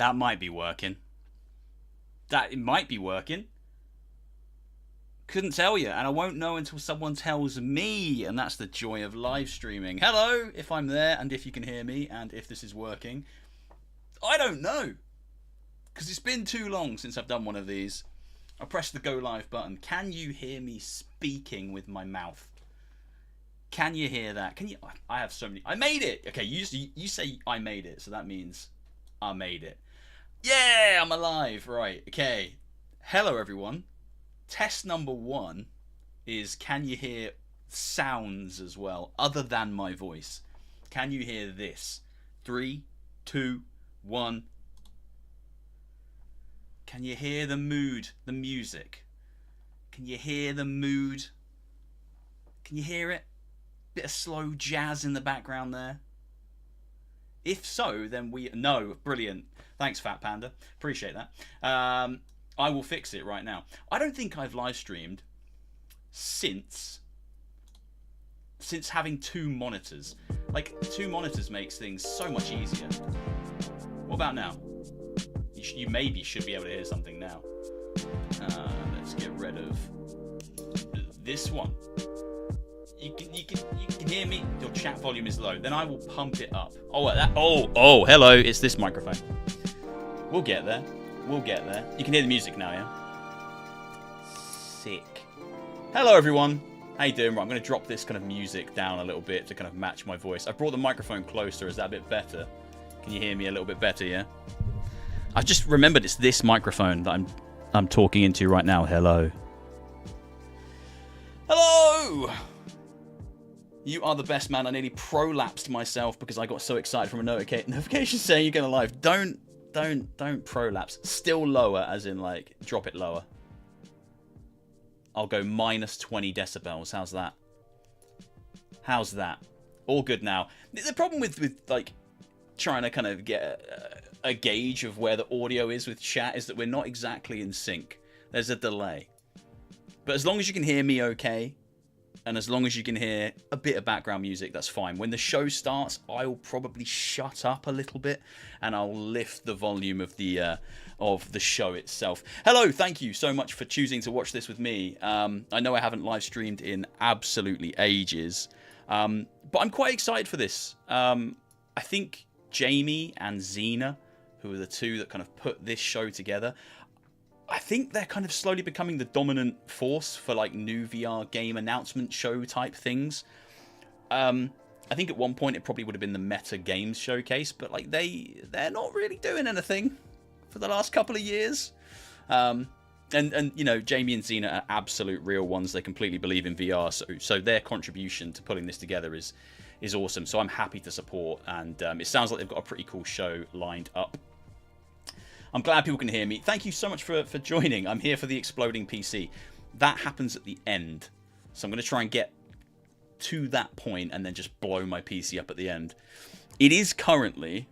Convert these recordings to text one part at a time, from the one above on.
That might be working. It might be working. Couldn't tell you, and I won't know until someone tells me, and that's the joy of live streaming. Hello, if I'm there, and if you can hear me, and if this is working. I don't know, because it's been too long since I've done one of these. I press the go live button. Can you hear me speaking with my mouth? Can you hear that? Can you? I have so many. I made it. Okay, you say I made it, so that means I made it. Yeah, I'm alive. Right. Okay. Hello, everyone. Test number 1 is, can you hear sounds as well, other than my voice? Can you hear this? 3, 2, 1. Can you hear the mood, the music? Can you hear the mood? Can you hear it? Bit of slow jazz in the background there. If so, then no, brilliant. Thanks, Fat Panda. Appreciate that. I will fix it right now. I don't think I've live streamed since having 2 monitors. Like, 2 monitors makes things so much easier. What about now? You maybe should be able to hear something now. Let's get rid of this one. You can hear me. Your chat volume is low. Then I will pump it up. Oh, hello. It's this microphone. We'll get there. We'll get there. You can hear the music now, yeah? Sick. Hello, everyone. How you doing? Right, I'm going to drop this kind of music down a little bit to kind of match my voice. I brought the microphone closer. Is that a bit better? Can you hear me a little bit better, yeah? I've just remembered it's this microphone that I'm talking into right now. Hello. Hello! You are the best, man. I nearly prolapsed myself because I got so excited from a notification saying you're going to live. Don't prolapse. Still lower, as in, like, drop it lower. I'll go minus 20 decibels. How's that? How's that? All good now. The problem with like, trying to kind of get a gauge of where the audio is with chat is that we're not exactly in sync. There's a delay. But as long as you can hear me okay, and as long as you can hear a bit of background music, that's fine. When the show starts, I'll probably shut up a little bit, and I'll lift the volume of the show itself. Hello, thank you so much for choosing to watch this with me. I know I haven't live streamed in absolutely ages, but I'm quite excited for this. I think Jamie and Xena, who are the 2 that kind of put this show together, I think they're kind of slowly becoming the dominant force for like new VR game announcement show type things. I think at one point it probably would have been the Meta Games Showcase, but like they're not really doing anything for the last couple of years. And you know, Jamie and Xena are absolute real ones. They completely believe in VR, so their contribution to putting this together is awesome. So I'm happy to support, and it sounds like they've got a pretty cool show lined up. I'm glad people can hear me. Thank you so much for joining. I'm here for the exploding PC. That happens at the end. So I'm going to try and get to that point and then just blow my PC up at the end. It is currently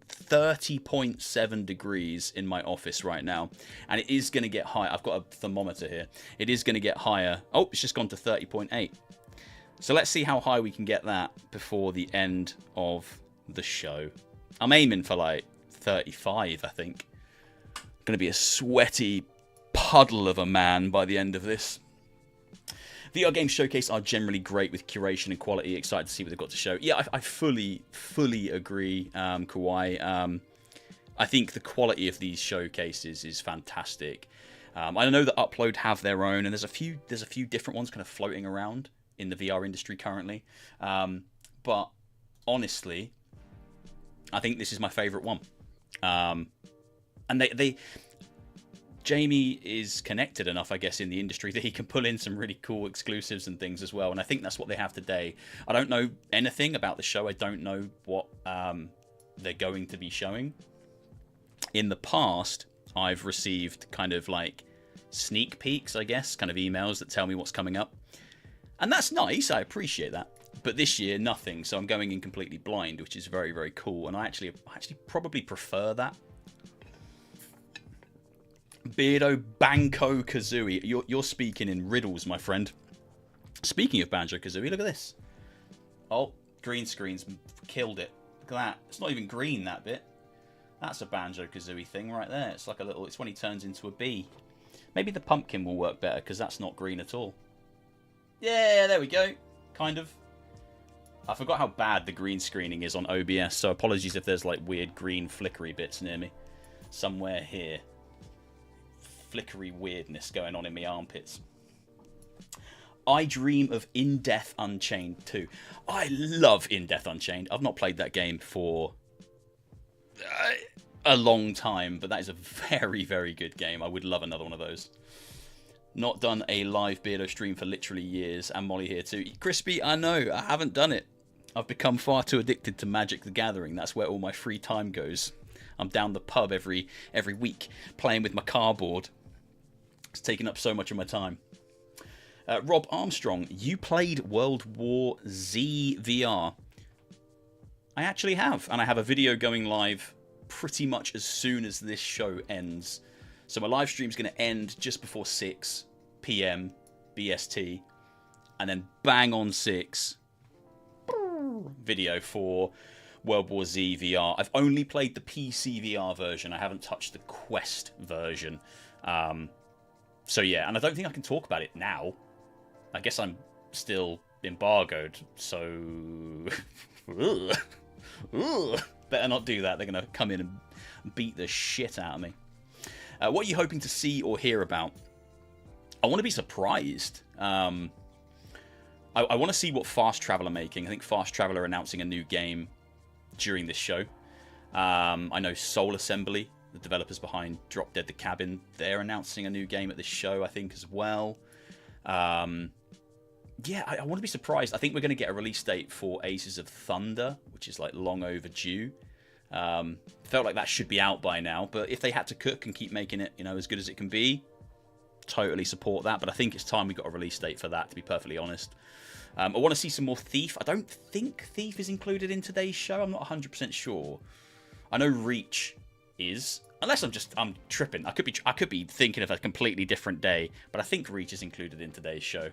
30.7 degrees in my office right now. And it is going to get higher. I've got a thermometer here. It is going to get higher. Oh, it's just gone to 30.8. So let's see how high we can get that before the end of the show. I'm aiming for like 35, I think. Going to be a sweaty puddle of a man by the end of this. VR Games Showcase are generally great with curation and quality. Excited to see what they've got to show. Yeah, I fully agree, Kawhi. I think the quality of these showcases is fantastic. I know that Upload have their own, and there's a few different ones kind of floating around in the VR industry currently. But honestly, I think this is my favorite one. And Jamie is connected enough, I guess, in the industry that he can pull in some really cool exclusives and things as well. And I think that's what they have today. I don't know anything about the show. I don't know what they're going to be showing. In the past, I've received kind of like sneak peeks, I guess, kind of emails that tell me what's coming up. And that's nice. I appreciate that. But this year, nothing. So I'm going in completely blind, which is very, very cool. And I actually probably prefer that. Beardo Banjo Kazooie. You're speaking in riddles, my friend. Speaking of Banjo Kazooie, look at this. Oh, green screen's killed it. Look at that. It's not even green, that bit. That's a Banjo-Kazooie thing right there. It's like a little... It's when he turns into a bee. Maybe the pumpkin will work better, because that's not green at all. Yeah, there we go. Kind of. I forgot how bad the green screening is on OBS, so apologies if there's like weird green flickery bits near me. Somewhere here. Flickery weirdness going on in my armpits. I dream of In Death Unchained 2. I love In Death Unchained. I've not played that game for a long time, but that is a very, very good game. I would love another one of those. Not done a live Beardo stream for literally years, and Molly here too. Crispy, I know, I haven't done it. I've become far too addicted to Magic the Gathering. That's where all my free time goes. I'm down the pub every week, playing with my cardboard. It's taking up so much of my time. Rob Armstrong, you played World War Z VR. I actually have, and I have a video going live pretty much as soon as this show ends. So my live stream's going to end just before 6 PM BST, and then bang on 6 video for World War Z VR. I've only played the PCVR version. I haven't touched the Quest version. So yeah, and I don't think I can talk about it now. I guess I'm still embargoed, so better not do that. They're going to come in and beat the shit out of me. What are you hoping to see or hear about? I want to be surprised. I want to see what Fast Travel are making. I think Fast Travel are announcing a new game during this show. I know Soul Assembly, the developers behind Drop Dead the Cabin, they're announcing a new game at this show, I think, as well. Yeah, I want to be surprised. I think we're going to get a release date for Aces of Thunder, which is like long overdue. Felt like that should be out by now, but if they had to cook and keep making it, you know, as good as it can be, totally support that. But I think it's time we got a release date for that, to be perfectly honest. I want to see some more Thief. I don't think Thief is included in today's show. I'm not 100% sure. I know Reach is, unless I'm tripping. I could be thinking of a completely different day, but I think Reach is included in today's show.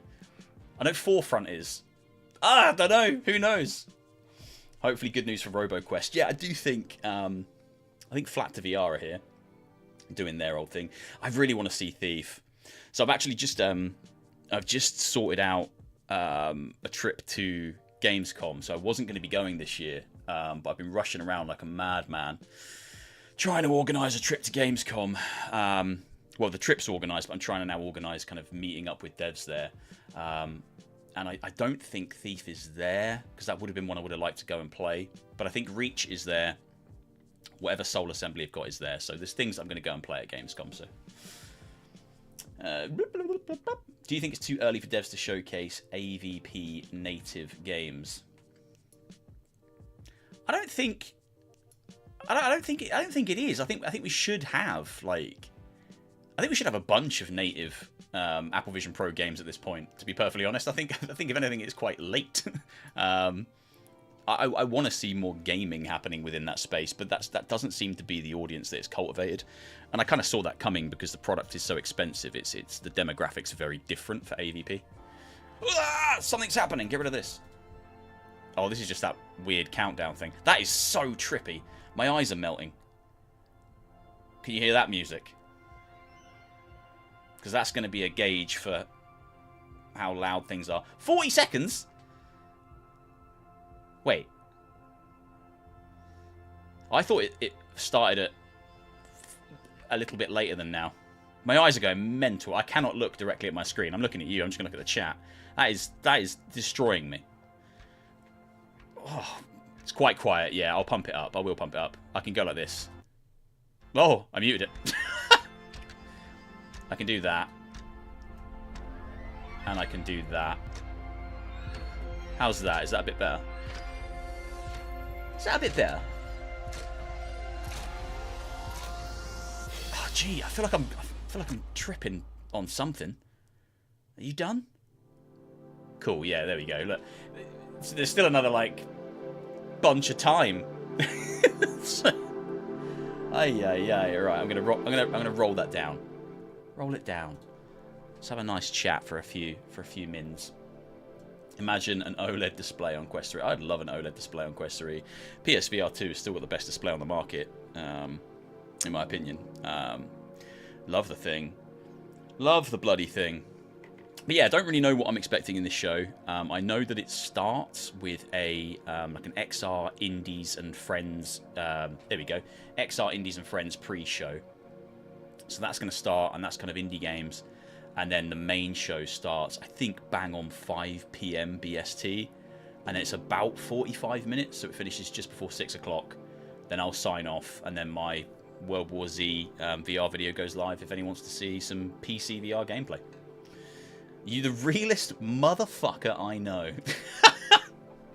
I know Forefront is. I don't know. Who knows? Hopefully good news for RoboQuest. Yeah, I do think I think Flat2VR are here doing their old thing. I really want to see Thief. So I've actually just I've just sorted out a trip to Gamescom. So I wasn't going to be going this year, but I've been rushing around like a madman trying to organise a trip to Gamescom. Well, the trip's organised, but I'm trying to now organise kind of meeting up with devs there. And I don't think Thief is there, because that would have been one I would have liked to go and play. But I think Reach is there. Whatever Soul Assembly I've got is there. So there's things I'm going to go and play at Gamescom. So, do you think it's too early for devs to showcase AVP native games? I don't think it is. I think we should have a bunch of native Apple Vision Pro games at this point, to be perfectly honest. I think if anything, it's quite late. I want to see more gaming happening within that space, but that doesn't seem to be the audience that it's cultivated. And I kind of saw that coming because the product is so expensive. It's the demographics are very different for AVP. Something's happening. Get rid of this. Oh, this is just that weird countdown thing. That is so trippy. My eyes are melting. Can you hear that music? Because that's going to be a gauge for how loud things are. 40 seconds? Wait. I thought it started at a little bit later than now. My eyes are going mental. I cannot look directly at my screen. I'm looking at you. I'm just going to look at the chat. That is destroying me. Oh, it's quite quiet. Yeah, I'll pump it up. I will pump it up. I can go like this. Oh, I muted it. I can do that. And I can do that. How's that? Is that a bit better? Is that a bit better? Oh, gee, I feel like I'm tripping on something. Are you done? Cool, yeah, there we go. Look, there's still another, like, bunch of time. Right, I'm gonna roll that down. Roll it down. Let's have a nice chat for a few mins. Imagine an OLED display on Quest 3. I'd love an OLED display on Quest 3. PSVR 2 is still got the best display on the market, in my opinion. Love the thing. Love the bloody thing. But yeah, I don't really know what I'm expecting in this show. I know that it starts with a like an XR Indies and Friends. There we go. XR Indies and Friends pre-show. So that's going to start, and that's kind of indie games. And then the main show starts, I think, bang on 5 p.m. BST. And it's about 45 minutes, so it finishes just before 6 o'clock. Then I'll sign off, and then my World War Z VR video goes live if anyone wants to see some PCVR gameplay. You the realest motherfucker I know.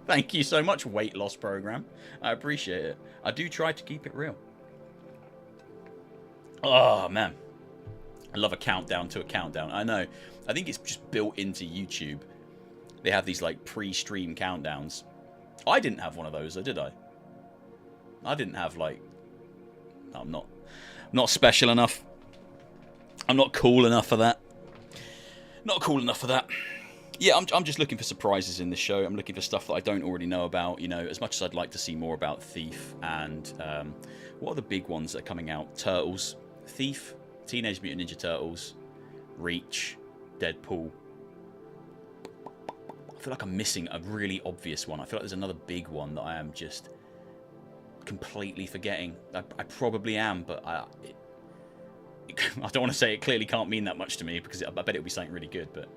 Thank you so much, weight loss program. I appreciate it. I do try to keep it real. Oh, man. I love a countdown to a countdown. I know. I think it's just built into YouTube. They have these, like, pre-stream countdowns. I didn't have one of those, did I? I didn't have, like... I'm not special enough. I'm not cool enough for that. Not cool enough for that. Yeah, I'm just looking for surprises in this show. I'm looking for stuff that I don't already know about. You know, as much as I'd like to see more about Thief and what are the big ones that are coming out? Turtles, Thief, Teenage Mutant Ninja Turtles, Reach, Deadpool. I feel like I'm missing a really obvious one. I feel like there's another big one that I am just completely forgetting. I probably am, but I don't want to say it clearly can't mean that much to me, because I bet it'll be something really good, but...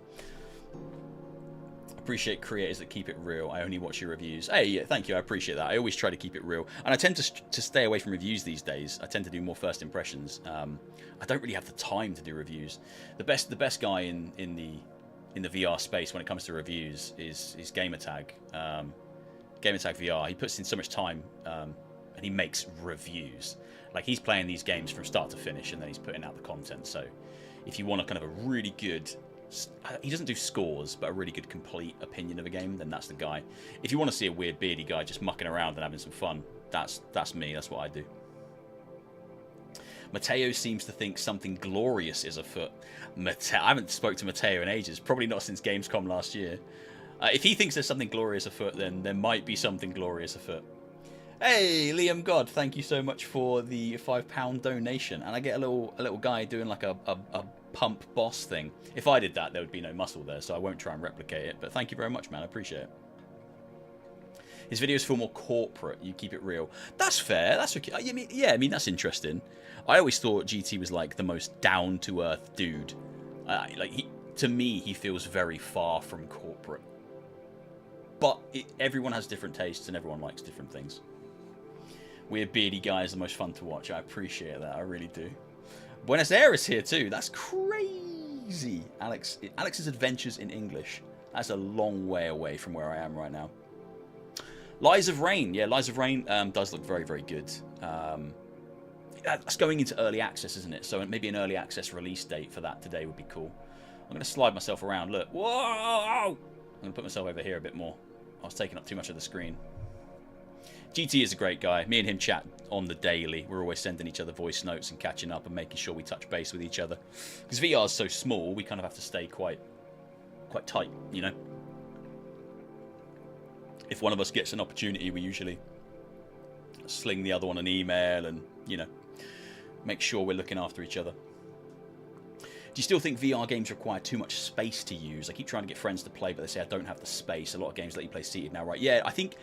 Appreciate creators that keep it real. I only watch your reviews. Hey, yeah, thank you. I appreciate that. I always try to keep it real, and I tend to stay away from reviews these days. I tend to do more first impressions. I don't really have the time to do reviews. The best guy in the VR space when it comes to reviews is Gamertag. Gamertag VR. He puts in so much time, and he makes reviews. Like, he's playing these games from start to finish, and then he's putting out the content. So, if you want a kind of a really good... He doesn't do scores, but a really good complete opinion of a game, then that's the guy. If you want to see a weird beardy guy just mucking around and having some fun, that's me. That's what I do. Mateo seems to think something glorious is afoot. I haven't spoke to Mateo in ages. Probably not since Gamescom last year. If he thinks there's something glorious afoot, then there might be something glorious afoot. Hey, Liam God, thank you so much for the £5 donation. And I get a little guy doing like a pump boss thing. If I did that, there would be no muscle there, so I won't try and replicate it. But thank you very much, man. I appreciate it. His videos feel more corporate. You keep it real. That's fair. That's okay. I mean, that's interesting. I always thought GT was like the most down-to-earth dude. To me, he feels very far from corporate. But everyone has different tastes and everyone likes different things. Weird beardy guy is the most fun to watch. I appreciate that. I really do. Buenos Aires here too. That's crazy. Alex's Adventures in English. That's a long way away from where I am right now. Lies of Rain. Yeah, Lies of Rain does look very, very good. That's going into early access, isn't it? So maybe an early access release date for that today would be cool. I'm going to slide myself around. Look. Whoa! I'm going to put myself over here a bit more. I was taking up too much of the screen. GT is a great guy. Me and him chat on the daily. We're always sending each other voice notes and catching up and making sure we touch base with each other. Because VR is so small, we kind of have to stay quite tight, you know? If one of us gets an opportunity, we usually sling the other one an email and, you know, make sure we're looking after each other. Do you still think VR games require too much space to use? I keep trying to get friends to play, but they say I don't have the space. A lot of games let you play seated now, right? Yeah, I think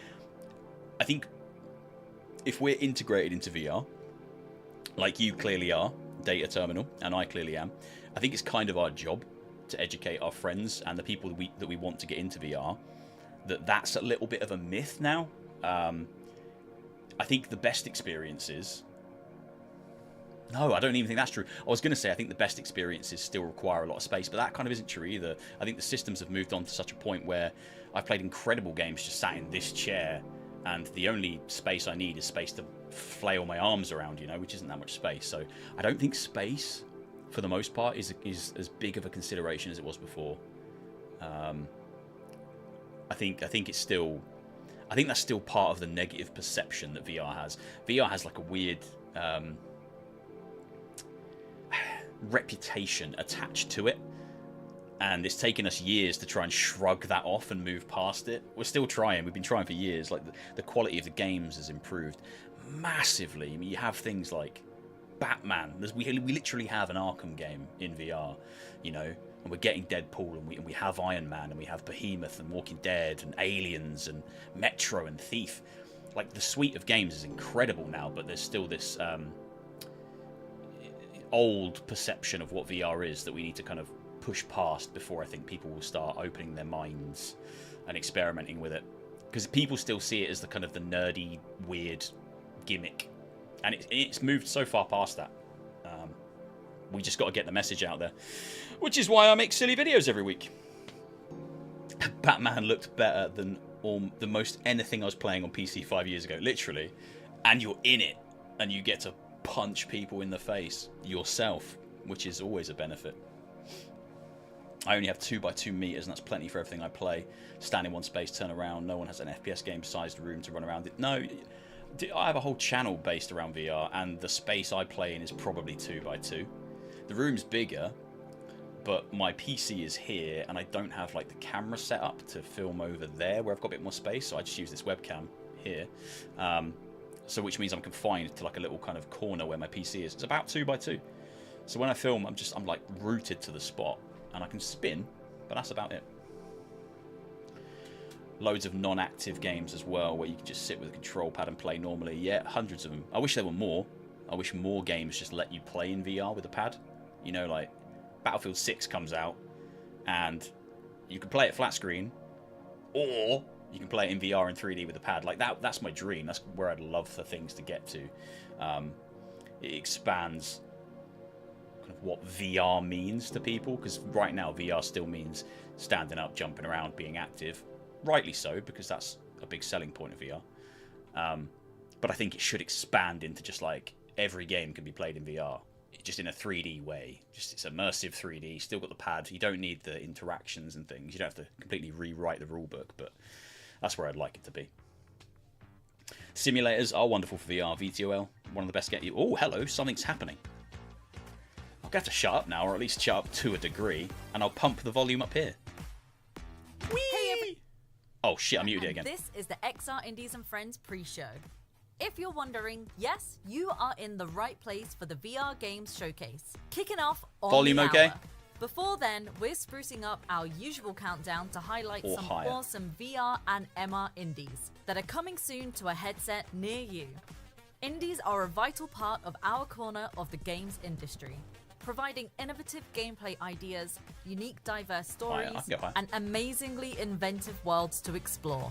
if we're integrated into VR, like you clearly are, Data Terminal, and I clearly am, I think it's kind of our job to educate our friends and the people that we want to get into VR that's a little bit of a myth now. I think the best experiences... No, I don't even think that's true. I was going to say I think the best experiences still require a lot of space, but that kind of isn't true either. I think the systems have moved on to such a point where I've played incredible games just sat in this chair, and the only space I need is space to flail my arms around, you know, which isn't that much space. So I don't think space, for the most part, is as big of a consideration as it was before. I think it's still... I think that's still part of the negative perception that VR has. VR has like a weird reputation attached to it. And it's taken us years to try and shrug that off and move past it. We're still trying. We've been trying for years. Like, the quality of the games has improved massively. I mean, you have things like Batman. We literally have an Arkham game in VR, you know, and we're getting Deadpool, and we have Iron Man, and we have Behemoth, and Walking Dead, and Aliens, and Metro, and Thief. Like, the suite of games is incredible now, but there's still this old perception of what VR is that we need to kind of push past before I think people will start opening their minds and experimenting with it, because people still see it as the kind of the nerdy, weird gimmick, and it's moved so far past that. We just got to get the message out there, which is why I make silly videos every week. Batman looked better than the most anything I was playing on PC 5 years ago, literally, and you're in it and you get to punch people in the face yourself, which is always a benefit. I only have 2x2 meters, and that's plenty for everything I play. Stand in one space, turn around. No one has an FPS game-sized room to run around it. No, I have a whole channel based around VR, and the space I play in is probably 2x2. The room's bigger, but my PC is here, and I don't have like the camera set up to film over there where I've got a bit more space, so I just use this webcam here. So which means I'm confined to like a little kind of corner where my PC is. It's about 2x2. So when I film, I'm like rooted to the spot. And I can spin, but that's about it. Loads of non-active games as well, where you can just sit with a control pad and play normally. Yeah, hundreds of them. I wish there were more. I wish more games just let you play in VR with a pad. You know, like Battlefield 6 comes out, and you can play it flat screen, or you can play it in VR and 3D with a pad. Like that's my dream. That's where I'd love for things to get to. It expands what VR means to people, because right now VR still means standing up, jumping around, being active. Rightly so, because that's a big selling point of VR. But I think it should expand into just like every game can be played in VR, just in a 3D way. Just it's immersive 3D, still got the pad. You don't need the interactions and things. You don't have to completely rewrite the rulebook, but that's where I'd like it to be. Simulators are wonderful for VR. VTOL, one of the best. Oh, hello, something's happening. I'll have to shut up now, or at least shut up to a degree, and I'll pump the volume up here. Whee! Oh shit, I muted it again. This is the XR Indies and Friends pre-show. If you're wondering, yes, you are in the right place for the VR Games Showcase. Kicking off on volume the okay? hour. Before then, we're sprucing up our usual countdown to highlight some awesome VR and MR indies that are coming soon to a headset near you. Indies are a vital part of our corner of the games industry, providing innovative gameplay ideas, unique diverse stories, and amazingly inventive worlds to explore.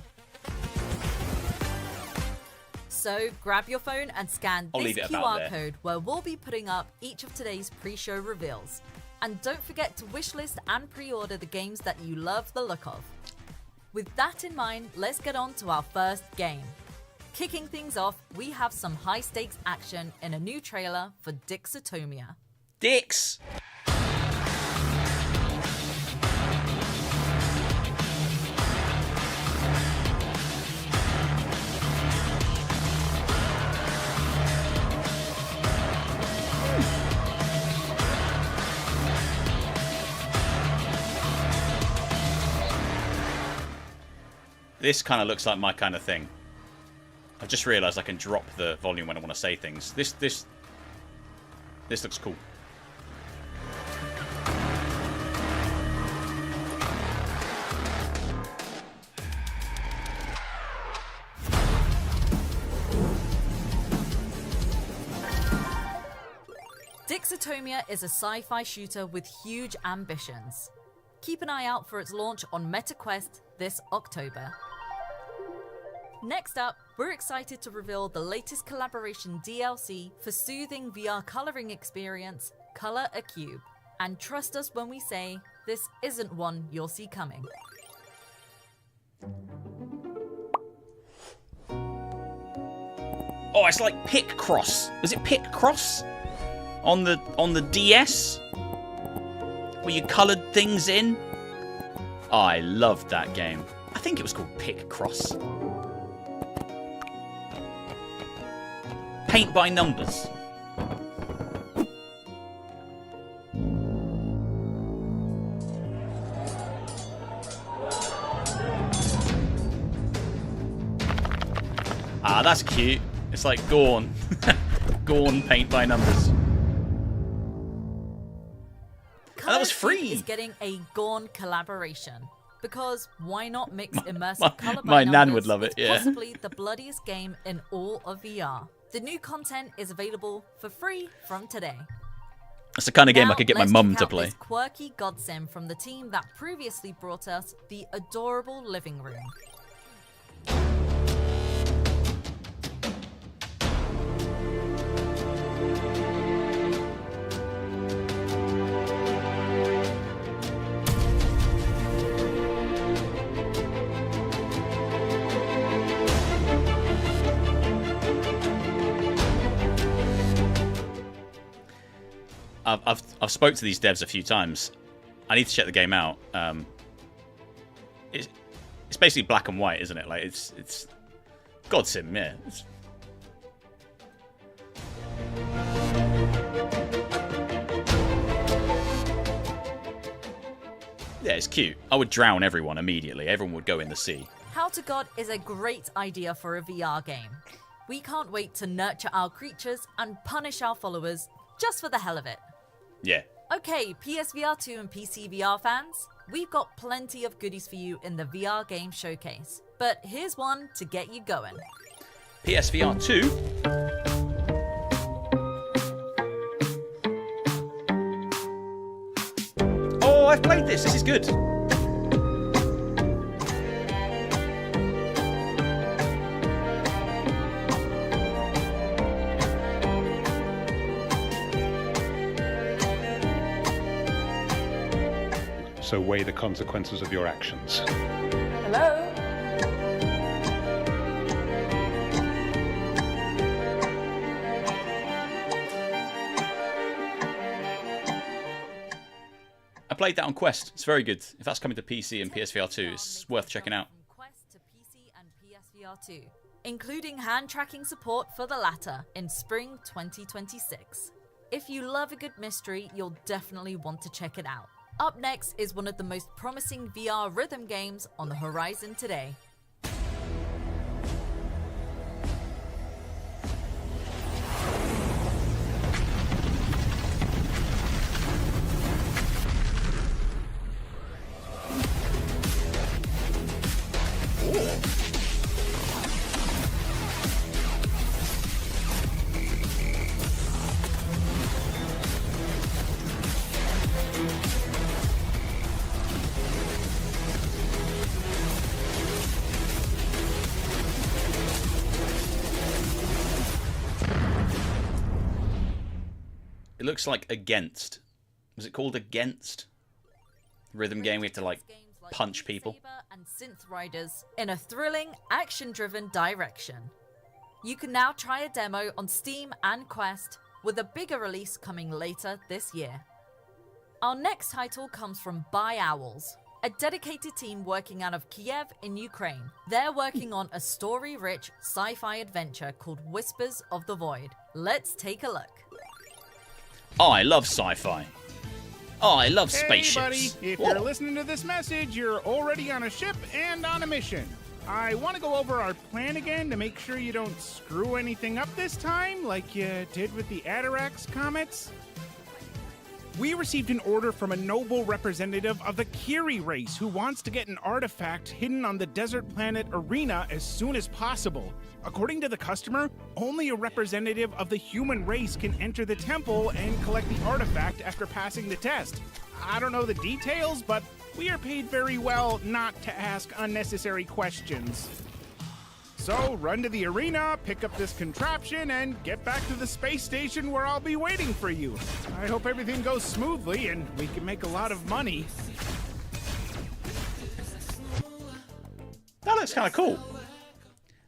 So grab your phone and scan this QR code where we'll be putting up each of today's pre-show reveals. And don't forget to wishlist and pre-order the games that you love the look of. With that in mind, let's get on to our first game. Kicking things off, we have some high-stakes action in a new trailer for Dixotomia. Dicks! This kind of looks like my kind of thing. I just realised I can drop the volume when I want to say things. This looks cool. Dixotomia is a sci-fi shooter with huge ambitions. Keep an eye out for its launch on MetaQuest this October. Next up, we're excited to reveal the latest collaboration DLC for soothing VR coloring experience, Color a Cube. And trust us when we say, this isn't one you'll see coming. Oh, it's like Picross. Was it Picross? On the DS? Where you coloured things in? Oh, I loved that game. I think it was called Picross. Paint by numbers. Ah, that's cute. It's like Gorn. Gorn paint by numbers. And that was free. Is getting a Gorn collaboration. Because why not mix immersive color by my numbers nan would love it, with yeah. possibly the bloodiest game in all of VR? The new content is available for free from today. It's the kind of game Now, I could get my let's mum check to out play. This quirky godsim from the team that previously brought us the adorable living room. I've spoke to these devs a few times. I need to check the game out. It's basically black and white, isn't it? Like it's Godsim, yeah. Yeah, it's cute. I would drown everyone immediately. Everyone would go in the sea. How to God is a great idea for a VR game. We can't wait to nurture our creatures and punish our followers just for the hell of it. Yeah. Okay, PSVR2 and PC VR fans, we've got plenty of goodies for you in the VR game showcase. But here's one to get you going. PSVR 2. Oh, I've played this. This is good. So weigh the consequences of your actions. Hello? I played that on Quest. It's very good. If that's coming to PC and PSVR 2, it's worth checking out. From Quest to PC and PSVR 2, including hand tracking support for the latter in spring 2026. If you love a good mystery, you'll definitely want to check it out. Up next is one of the most promising VR rhythm games on the horizon today. It looks like Against. Was it called Against? Rhythm game, we have to like punch people. And synth riders in a thrilling, action-driven direction. You can now try a demo on Steam and Quest, with a bigger release coming later this year. Our next title comes from By Owls, a dedicated team working out of Kiev in Ukraine. They're working on a story-rich sci-fi adventure called Whispers of the Void. Let's take a look. Oh, I love sci-fi. Oh, I love spaceships. Hey, buddy. If you're listening to this message, you're already on a ship and on a mission. I want to go over our plan again to make sure you don't screw anything up this time, like you did with the Atarax comets. We received an order from a noble representative of the Kiri race who wants to get an artifact hidden on the desert planet Arena as soon as possible. According to the customer, only a representative of the human race can enter the temple and collect the artifact after passing the test. I don't know the details, but we are paid very well not to ask unnecessary questions. So run to the arena, pick up this contraption, and get back to the space station where I'll be waiting for you. I hope everything goes smoothly and we can make a lot of money. That looks kind of cool.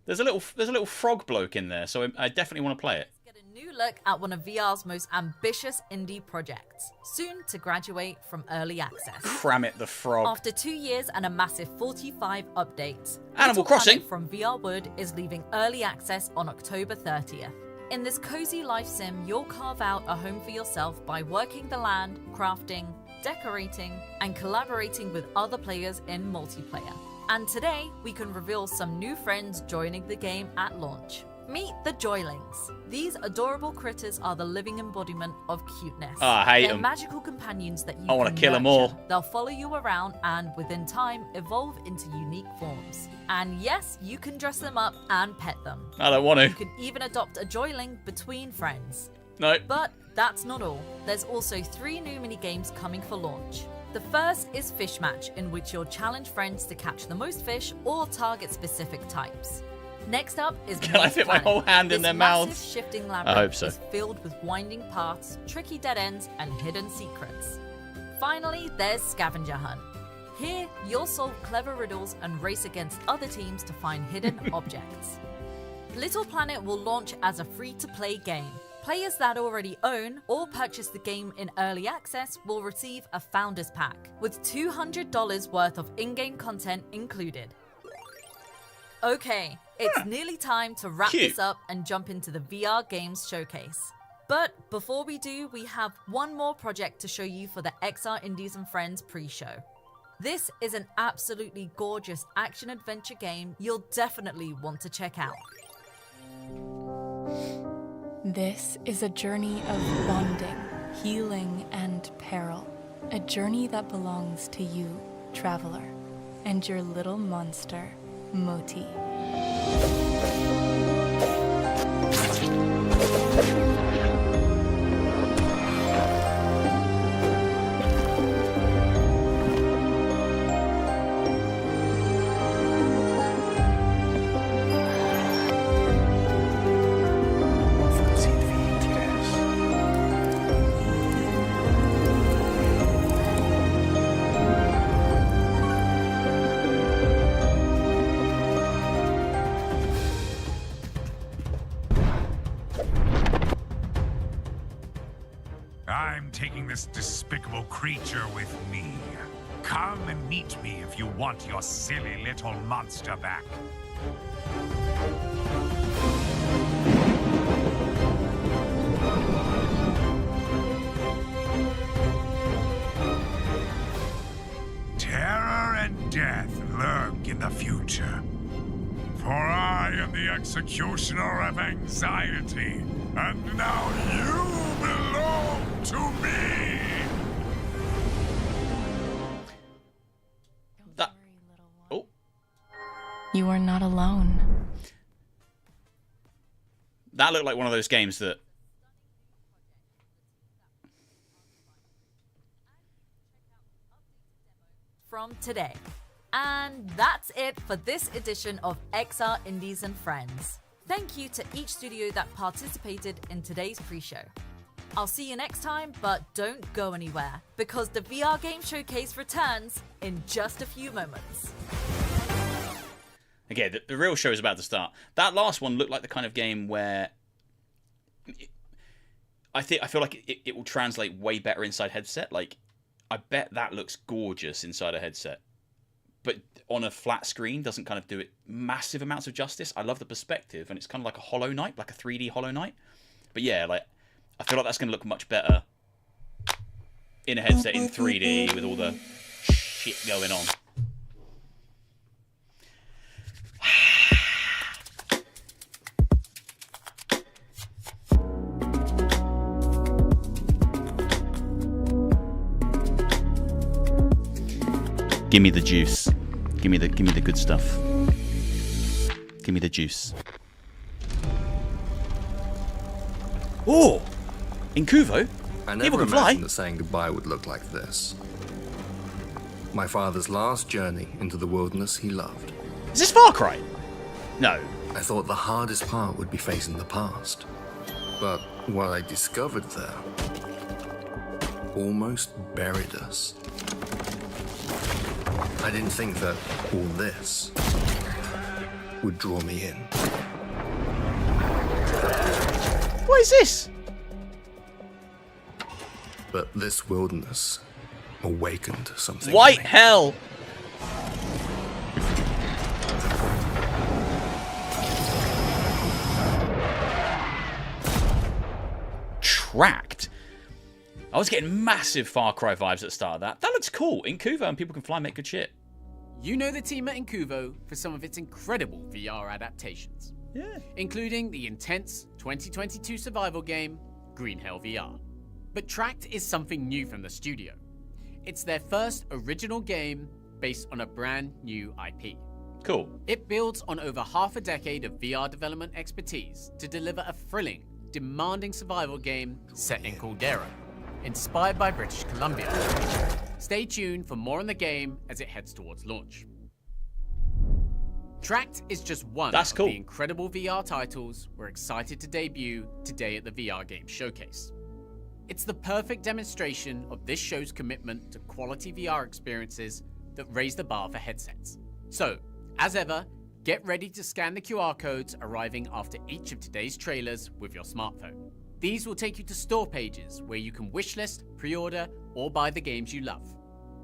There's a little frog bloke in there, so I definitely want to play it. Get a new look at one of VR's most ambitious indie projects, soon to graduate from early access. Cram it, the frog. After 2 years and a massive 45 updates, Animal Little Crossing Planet from VR Wood is leaving early access on October 30th. In this cozy life sim, you'll carve out a home for yourself by working the land, crafting, decorating, and collaborating with other players in multiplayer. And today, we can reveal some new friends joining the game at launch. Meet the Joylings. These adorable critters are the living embodiment of cuteness. Oh, I hate They're them. magical companions that you I want to can kill them nurture. all. They'll follow you around and, within time, evolve into unique forms. And yes, you can dress them up and pet them. I don't want You to. can even adopt a Joyling between friends. No. But that's not all. There's also 3 new mini-games coming for launch. The first is Fish Match, in which you'll challenge friends to catch the most fish or target specific types. Next up is Can I Maze fit my Planet. whole hand in This their massive mouths? shifting I labyrinth hope so. is filled with winding paths, tricky dead ends, and hidden secrets. Finally, there's Scavenger Hunt. Here, you'll solve clever riddles and race against other teams to find hidden objects. Little Planet will launch as a free-to-play game. Players that already own or purchase the game in early access will receive a Founders Pack, with $200 worth of in-game content included. Okay, it's nearly time to wrap Cute. this up and jump into the VR Games Showcase. But before we do, we have one more project to show you for the XR Indies and Friends pre-show. This is an absolutely gorgeous action-adventure game you'll definitely want to check out. This is a journey of bonding, healing, and peril. A journey that belongs to you, traveler, and your little monster, Moti. I'm taking this despicable creature with me. Come and meet me if you want your silly little monster back. Terror and death lurk in the future. For I am the executioner of anxiety, and now you belong to me! That. Oh. You are not alone. That looked like one of those games that. From today. And that's it for this edition of XR Indies and Friends. Thank you to each studio that participated in today's pre-show. I'll see you next time, but don't go anywhere, because the VR Game Showcase returns in just a few moments. Okay, the real show is about to start. That last one looked like the kind of game where I feel like it will translate way better inside headset. Like, I bet that looks gorgeous inside a headset, but on a flat screen doesn't kind of do it massive amounts of justice. I love the perspective, and it's kind of like a Hollow Knight, like a 3D Hollow Knight. But yeah, like, I feel like that's going to look much better in a headset in 3D with all the shit going on. Give me the juice. Give me the good stuff. Give me the juice. Oh! In Kuvo? I People never can fly. imagined that saying goodbye would look like this. My father's last journey into the wilderness he loved. Is this Far Cry? No. I thought the hardest part would be facing the past. But what I discovered there almost buried us. I didn't think that all this would draw me in. What is this? But this wilderness awakened something. White in me. hell! Tracked. I was getting massive Far Cry vibes at the start of that. That looks cool. In Kuvo and people can fly, make good shit. You know the team at Incuvo for some of its incredible VR adaptations, including the intense 2022 survival game, Green Hell VR. But Tract is something new from the studio. It's their first original game based on a brand new IP. Cool. It builds on over half a decade of VR development expertise to deliver a thrilling, demanding survival game set in Caldera, inspired by British Columbia. Stay tuned for more on the game as it heads towards launch. Tract is just one of the incredible VR titles we're excited to debut today at the VR Game Showcase. It's the perfect demonstration of this show's commitment to quality VR experiences that raise the bar for headsets. So, as ever, get ready to scan the QR codes arriving after each of today's trailers with your smartphone. These will take you to store pages where you can wishlist, pre-order, or buy the games you love.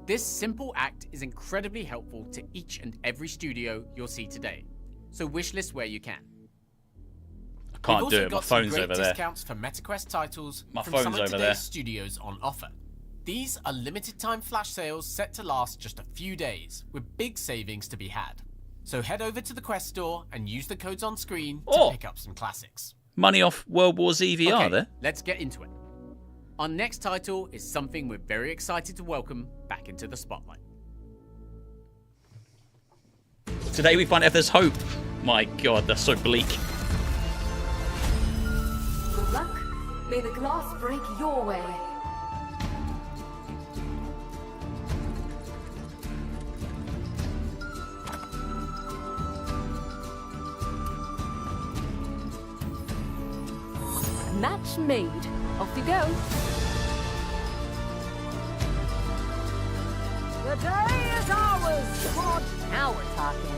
This simple act is incredibly helpful to each and every studio you'll see today, so wishlist where you can. I can't do it, my phone's over there. Discounts for MetaQuest titles My from phone's some of over today's there. studios on offer. These are limited time flash sales set to last just a few days, with big savings to be had. So head over to the Quest store and use the codes on screen to pick up some classics. Money off World War Z VR Okay, there. let's get into it. Our next title is something we're very excited to welcome back into the spotlight. Today we find out there's hope. My god, that's so bleak. Good luck. May the glass break your way. Match made. Off you go. The day is ours, squad. Now we're talking.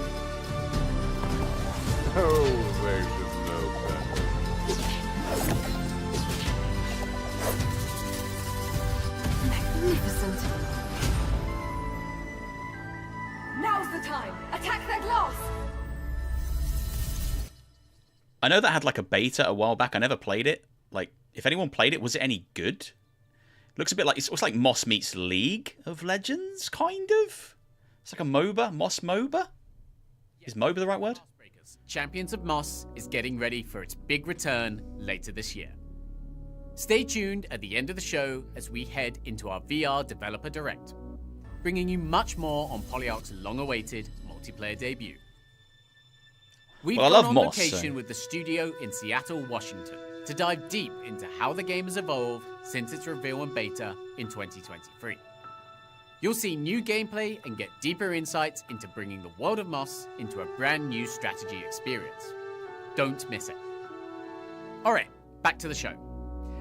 Oh, there's just no better. Magnificent. Now's the time. Attack that glass. I know that had like a beta a while back. I never played it. Like, if anyone played it, was it any good? Looks a bit like it's like Moss meets League of Legends, kind of. It's like a MOBA, Moss MOBA. Is MOBA the right word? Champions of Moss is getting ready for its big return later this year. Stay tuned at the end of the show as we head into our VR Developer Direct, bringing you much more on Polyarc's long-awaited multiplayer debut. We've gone on location with the studio in Seattle, Washington, to dive deep into how the game has evolved since its reveal and beta in 2023. You'll see new gameplay and get deeper insights into bringing the world of Moss into a brand new strategy experience. Don't miss it. Alright, back to the show.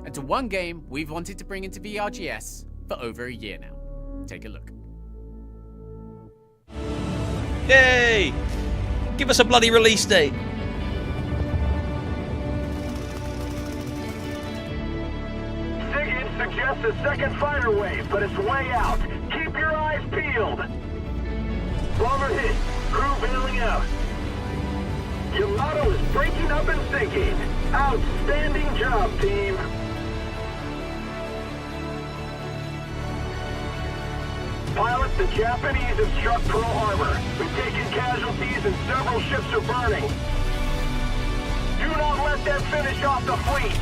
And to one game we've wanted to bring into VRGS for over a year now. Take a look. Yay! Give us a bloody release date. Sigint suggests a second fighter wave, but it's way out. Keep your eyes peeled. Bomber hit. Crew bailing out. Yamato is breaking up and sinking. Outstanding job, team. Pilot, the Japanese have struck Pearl Harbor. We've taken casualties and several ships are burning. Do not let them finish off the fleet.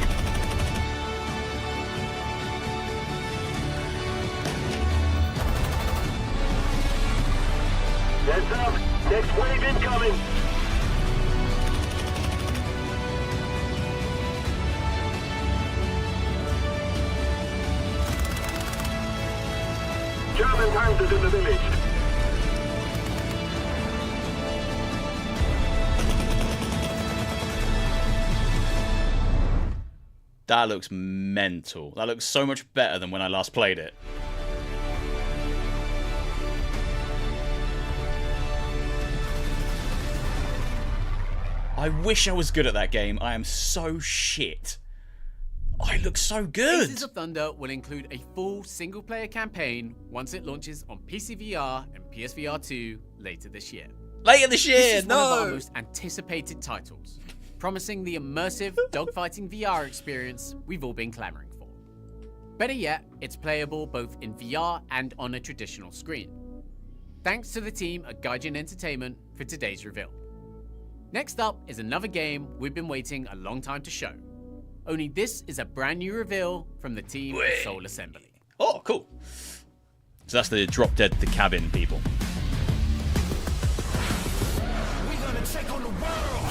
Heads up. Next wave incoming. German hunters in the village. That looks mental. That looks so much better than when I last played it. I wish I was good at that game. I am so shit. Oh, it looks so good. Aces of Thunder will include a full single-player campaign once it launches on PCVR and PSVR2 later this year. Later this year, this is no! one of our most anticipated titles, promising the immersive dogfighting VR experience we've all been clamoring for. Better yet, it's playable both in VR and on a traditional screen. Thanks to the team at Gaijin Entertainment for today's reveal. Next up is another game we've been waiting a long time to show. Only this is a brand new reveal from the team at Soul Assembly. Oh, cool. So that's the Drop Dead the Cabin people. We're gonna take on the world.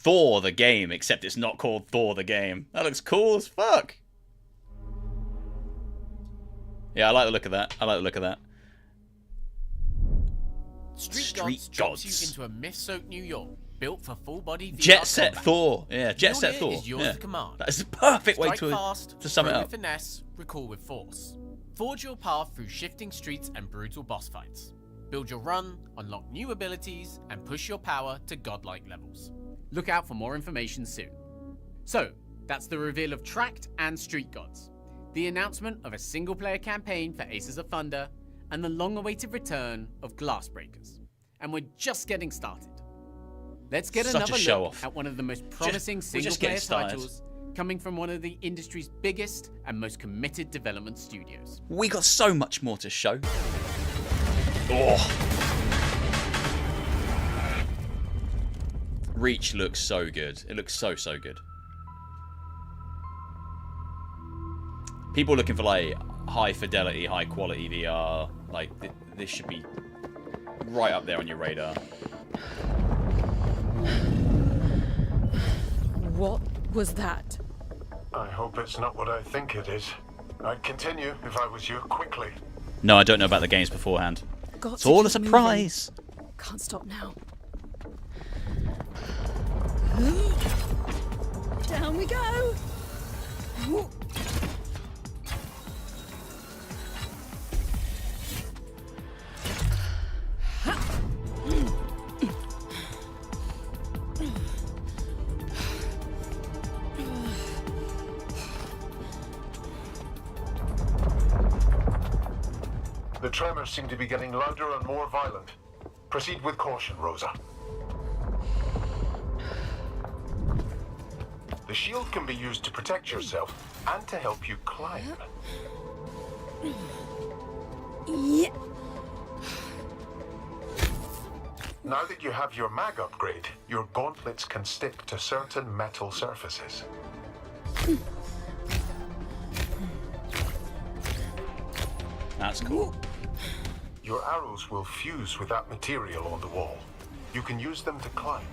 Thor the game, except it's not called Thor the game. That looks cool as fuck. Yeah, I like the look of that. I like the look of that. Street Gods drops you into a myth-soaked New York, built for full-body VR Jet Set combat. Thor. Yeah, Jet Set Thor. Is yours Yeah. to command. That is the perfect way Strike fast, to sum it throw up. with finesse, recall with force. Forge your path through shifting streets and brutal boss fights. Build your run, unlock new abilities, and push your power to godlike levels. Look out for more information soon. So, that's the reveal of Tracked and Street Gods, the announcement of a single-player campaign for Aces of Thunder, and the long-awaited return of Glassbreakers. And we're just getting started. Let's get Such another a show look off. at one of the most promising we're just single-player getting started. titles coming from one of the industry's biggest and most committed development studios. We got so much more to show. Oh. Reach looks so good. It looks so good. People looking for like high fidelity, high quality VR, like this should be right up there on your radar. What was that? I hope it's not what I think it is. I'd continue, if I was you, quickly. No, I don't know about the games beforehand. It's all a surprise. Can't stop now. Down we go. The tremors seem to be getting louder and more violent. Proceed with caution, Rosa. The shield can be used to protect yourself and to help you climb. Yeah. Now that you have your mag upgrade, your gauntlets can stick to certain metal surfaces. That's cool. Your arrows will fuse with that material on the wall. You can use them to climb.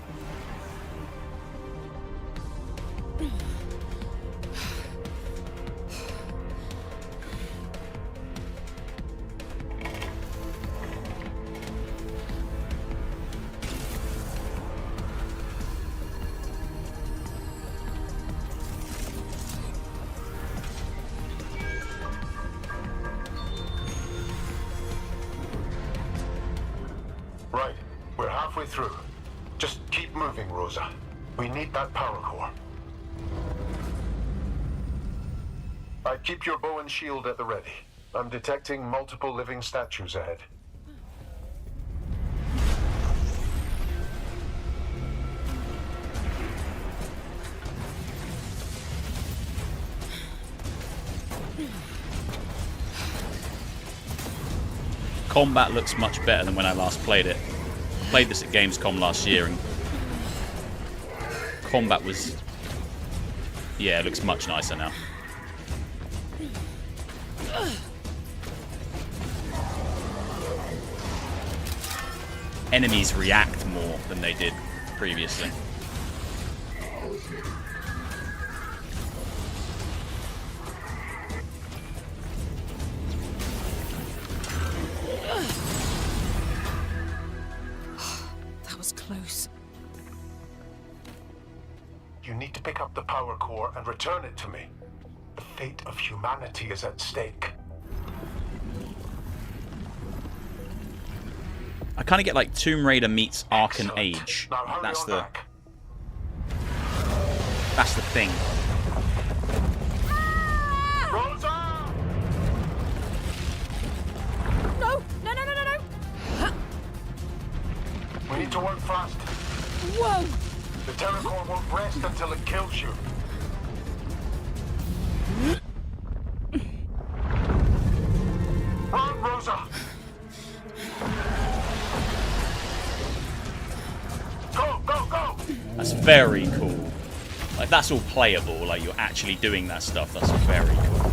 Right, we're halfway through. Just keep moving, Rosa. We need that power core. Keep your bow and shield at the ready. I'm detecting multiple living statues ahead. Combat looks much better than when I last played it. Played this at Gamescom last year, and combat was... yeah, it looks much nicer now. Enemies react more than they did previously. That was close. You need to pick up the power core and return it to me. The fate of humanity is at stake. I kind of get like Tomb Raider meets Arkham Age. That's the thing. Rosa! No! No, no, no, no, no! We need to work fast. Whoa! The terror core won't rest until it kills you. Run, Rosa! Go, go, go! That's very cool. Like, that's all playable. Like, you're actually doing that stuff. That's very cool.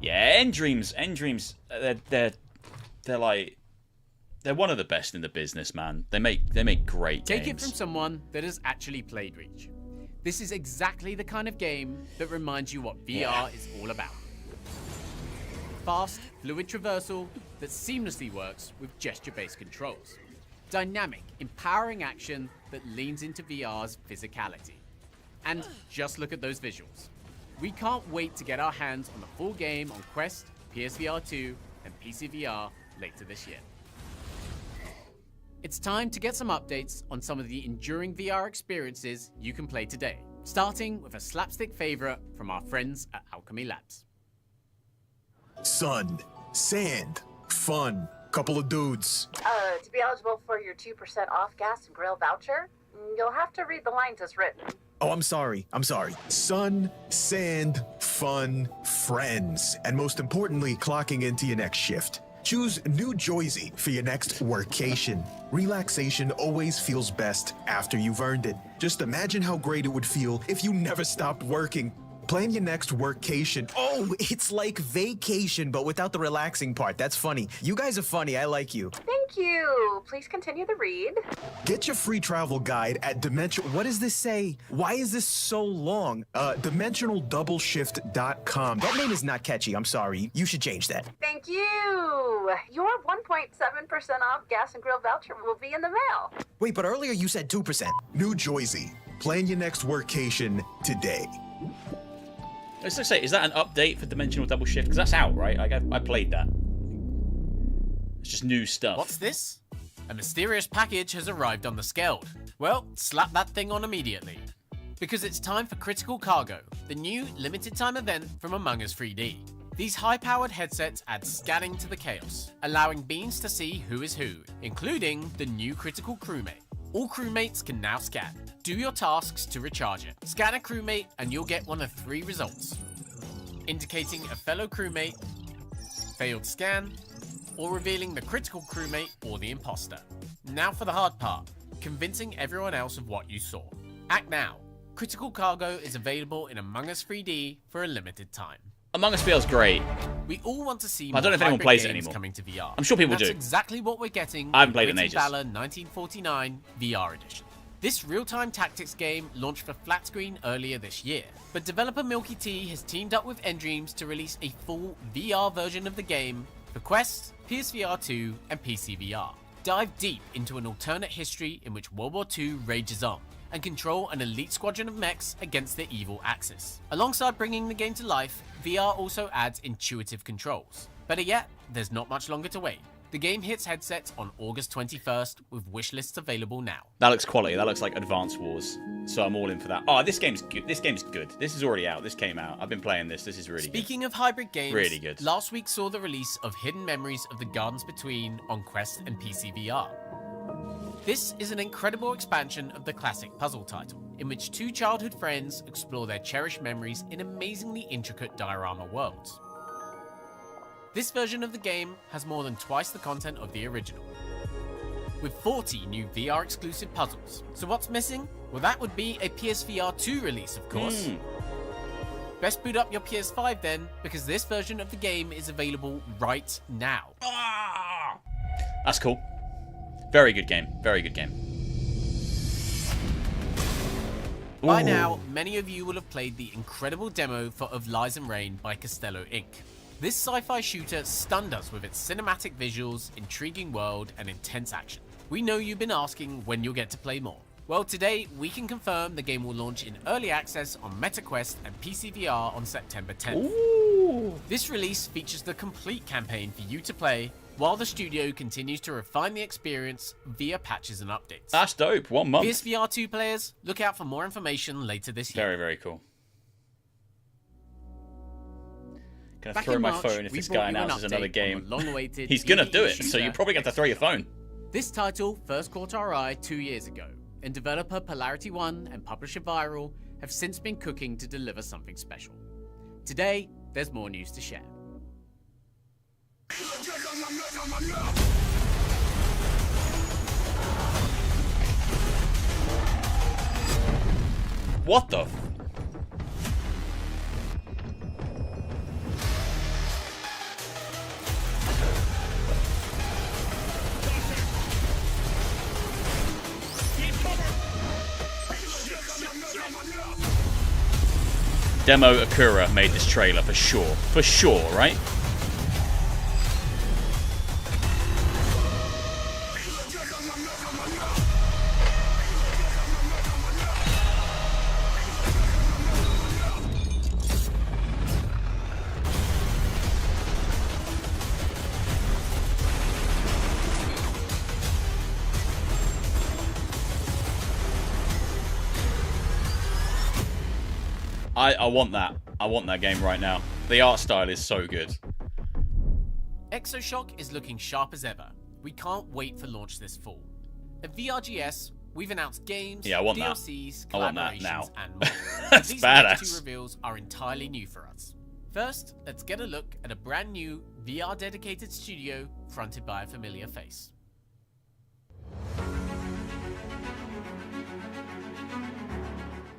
Yeah, Endreams, they're like, they're one of the best in the business, man. They make great games. Take it from someone that has actually played Reach. This is exactly the kind of game that reminds you what VR is all about. Fast, fluid traversal that seamlessly works with gesture-based controls. Dynamic, empowering action that leans into VR's physicality. And just look at those visuals. We can't wait to get our hands on the full game on Quest, PSVR2, and PC VR later this year. It's time to get some updates on some of the enduring VR experiences you can play today, starting with a slapstick favorite from our friends at Owlchemy Labs. Sun, sand, fun, couple of dudes. To be eligible for your 2% off gas and grill voucher, you'll have to read the lines as written. Oh, I'm sorry. Sun, sand, fun, friends, and most importantly, clocking into your next shift. Choose New Jersey for your next workation. Relaxation always feels best after you've earned it. Just imagine how great it would feel if you never stopped working. Plan your next workation. Oh, it's like vacation, but without the relaxing part. That's funny. You guys are funny. I like you. Thank you. Please continue the read. Get your free travel guide at What does this say? Why is this so long? DimensionalDoubleShift.com. That name is not catchy. I'm sorry. You should change that. Thank you. Your 1.7% off gas and grill voucher will be in the mail. Wait, but earlier you said 2%. New Jersey. Plan your next workation today. Let's just say, is that an update for Dimensional Double Shift? Because that's out, right? I played that. It's just new stuff. What's this? A mysterious package has arrived on the Skeld. Well, slap that thing on immediately. Because it's time for Critical Cargo, the new limited time event from Among Us 3D. These high-powered headsets add scanning to the chaos, allowing beings to see who is who, including the new Critical Crewmate. All crewmates can now scan. Do your tasks to recharge it. Scan a crewmate and you'll get one of 3 results, indicating a fellow crewmate, failed scan, or revealing the critical crewmate or the imposter. Now for the hard part, convincing everyone else of what you saw. Act now. Critical Cargo is available in Among Us 3D for a limited time. Among Us feels great. We all want to see I don't know if anyone plays it anymore. Coming to VR. I'm sure people That's do. Exactly what we're getting. I haven't played it in ages. Valor 1949 VR Edition. This real-time tactics game launched for flat screen earlier this year, but developer Milky T has teamed up with Endreams to release a full VR version of the game for Quest, PSVR2, and PC VR. Dive deep into an alternate history in which World War II rages on, and control an elite squadron of mechs against the evil Axis. Alongside bringing the game to life, VR also adds intuitive controls. Better yet, there's not much longer to wait. The game hits headsets on August 21st, with wishlists available now. That looks quality. That looks like Advance Wars. So I'm all in for that. Oh, this game's good. This game's good. This is already out. This came out. I've been playing this. This is really good. Speaking of hybrid games, really good. Last week saw the release of Hidden Memories of the Gardens Between on Quest and PC VR. This is an incredible expansion of the classic puzzle title, in which 2 childhood friends explore their cherished memories in amazingly intricate diorama worlds. This version of the game has more than twice the content of the original, with 40 new VR exclusive puzzles. So what's missing? Well, that would be a PSVR2 release, of course. Best boot up your PS5 then, because this version of the game is available right now. That's cool. Very good game. Very good game. By Ooh. now, many of you will have played the incredible demo for Of Lies and Rain by Costello Inc. This sci-fi shooter stunned us with its cinematic visuals, intriguing world, and intense action. We know you've been asking when you'll get to play more. Well, today we can confirm the game will launch in early access on MetaQuest and PCVR on September 10th. Ooh. This release features the complete campaign for you to play, while the studio continues to refine the experience via patches and updates. That's dope. 1 month. PSVR2 players, look out for more information later this year. Very, very cool. Gonna Back throw in my March, phone if we this brought guy you an announces update another on game. the long-awaited He's gonna PvE do it, so shooter. you probably got to throw your phone. This title first caught our eye 2 years ago, and developer Polarity One and publisher Viral have since been cooking to deliver something special. Today, there's more news to share. What the? Demo Akura made this trailer for sure. For sure, right? I want that. I want that game right now. The art style is so good. Exoshock is looking sharp as ever. We can't wait for launch this fall. At VRGS, we've announced games, Yeah, I want that. DLCs, I want that collaborations, now. and more. That's These badass. next 2 reveals are entirely new for us. First, let's get a look at a brand new VR-dedicated studio fronted by a familiar face.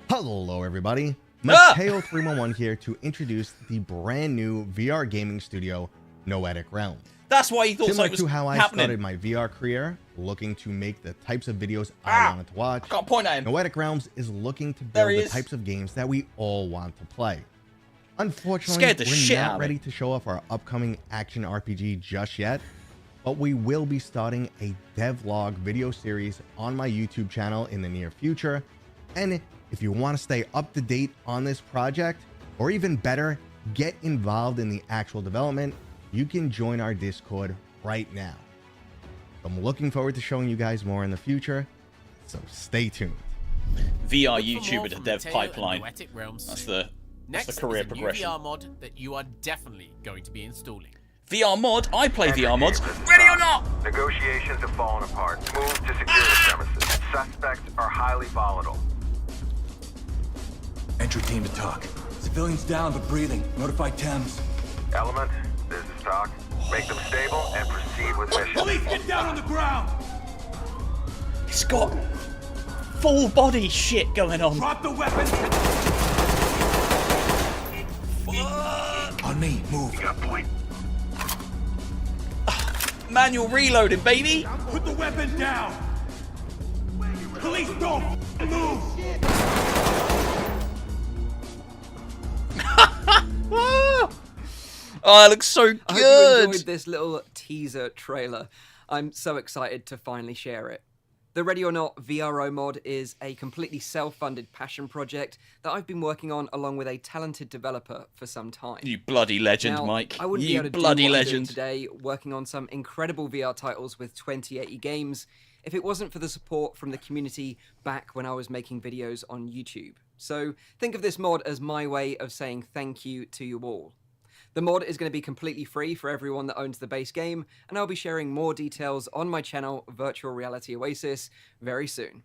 Hello everybody, Mateo311 here to introduce the brand new VR gaming studio, Noetic Realms. That's why you thought Similar something was to how I happening. started my VR career, looking to make the types of videos I wanted to watch, I can't point at him. Noetic Realms is looking to There build he the is. types of games that we all want to play. Unfortunately, Scared the shit we're out not of ready me. to show off our upcoming action RPG just yet, but we will be starting a devlog video series on my YouTube channel in the near future. And if you want to stay up to date on this project, or even better, get involved in the actual development, you can join our Discord right now. I'm looking forward to showing you guys more in the future, so stay tuned. VR Look for more YouTuber to from dev Mateo pipeline. and Noetic Realms That's soon. the Next career is a progression. new VR mod that you are definitely going to be installing. VR mod? I play VR mods. Ready or not? Negotiations have fallen apart. Move to secure the premises. Suspects are highly volatile. Entry team to talk. Civilians down but breathing. Notify Thames. Element, this is talk. Make them stable and proceed with mission. Police, get down on the ground! It's got full body shit going on. Drop the weapons! On me, move. You got point. Manual reloading, baby. Put the weapon down! Police, don't move! Oh, it looks so good. I hope you enjoyed this little teaser trailer. I'm so excited to finally share it. The Ready or Not VRO mod is a completely self-funded passion project that I've been working on along with a talented developer for some time. You bloody legend, Now, Mike. I wouldn't You be able to bloody do what I'm doing legend. today, working on some incredible VR titles with 2080 games, if it wasn't for the support from the community back when I was making videos on YouTube. So think of this mod as my way of saying thank you to you all. The mod is going to be completely free for everyone that owns the base game, and I'll be sharing more details on my channel, Virtual Reality Oasis, very soon.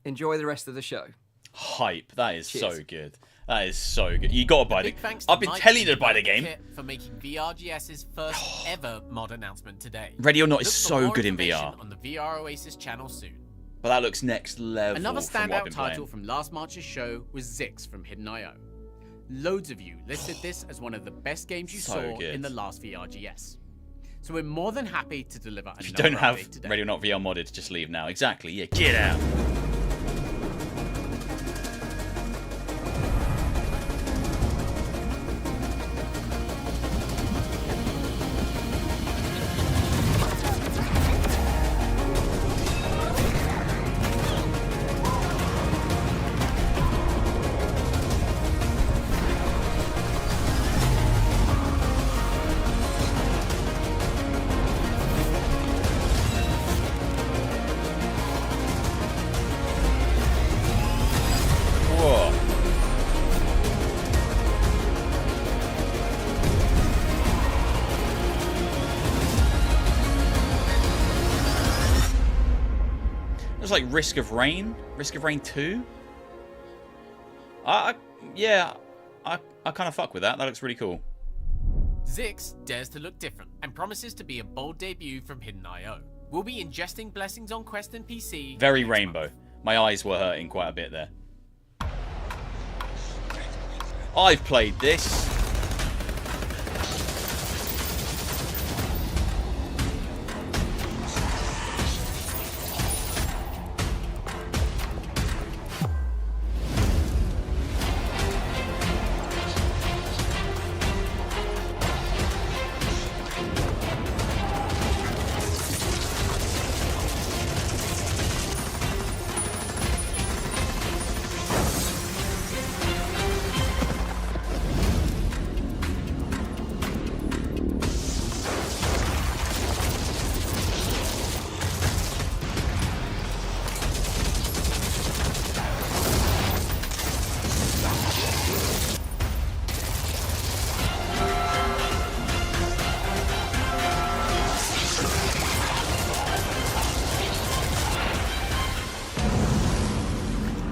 Enjoy the rest of the show. Hype. That is Cheers. so good. That is so good. You gotta buy the. Big thanks to I've been Mike telling you to and buy the Develop game. Kit for making VRGS's first ever mod announcement today. Ready or Not Look is for so more good in information VR. on the VR Oasis channel soon. But that looks next level. Another from what I've standout been title playing. from last March's show was Zix from Hidden IO. Loads of you listed this as one of the best games you So saw good. in the last VRGS. So we're more than happy to deliver another If you don't have update today. Ready or Not VR modded, just leave now. Exactly. Yeah, get out. Looks like Risk of Rain 2. Yeah, I kind of fuck with that. That looks really cool. Zix dares to look different and promises to be a bold debut from Hidden.io. We'll be ingesting blessings on Quest and PC. Very rainbow. My eyes were hurting quite a bit there. I've played this.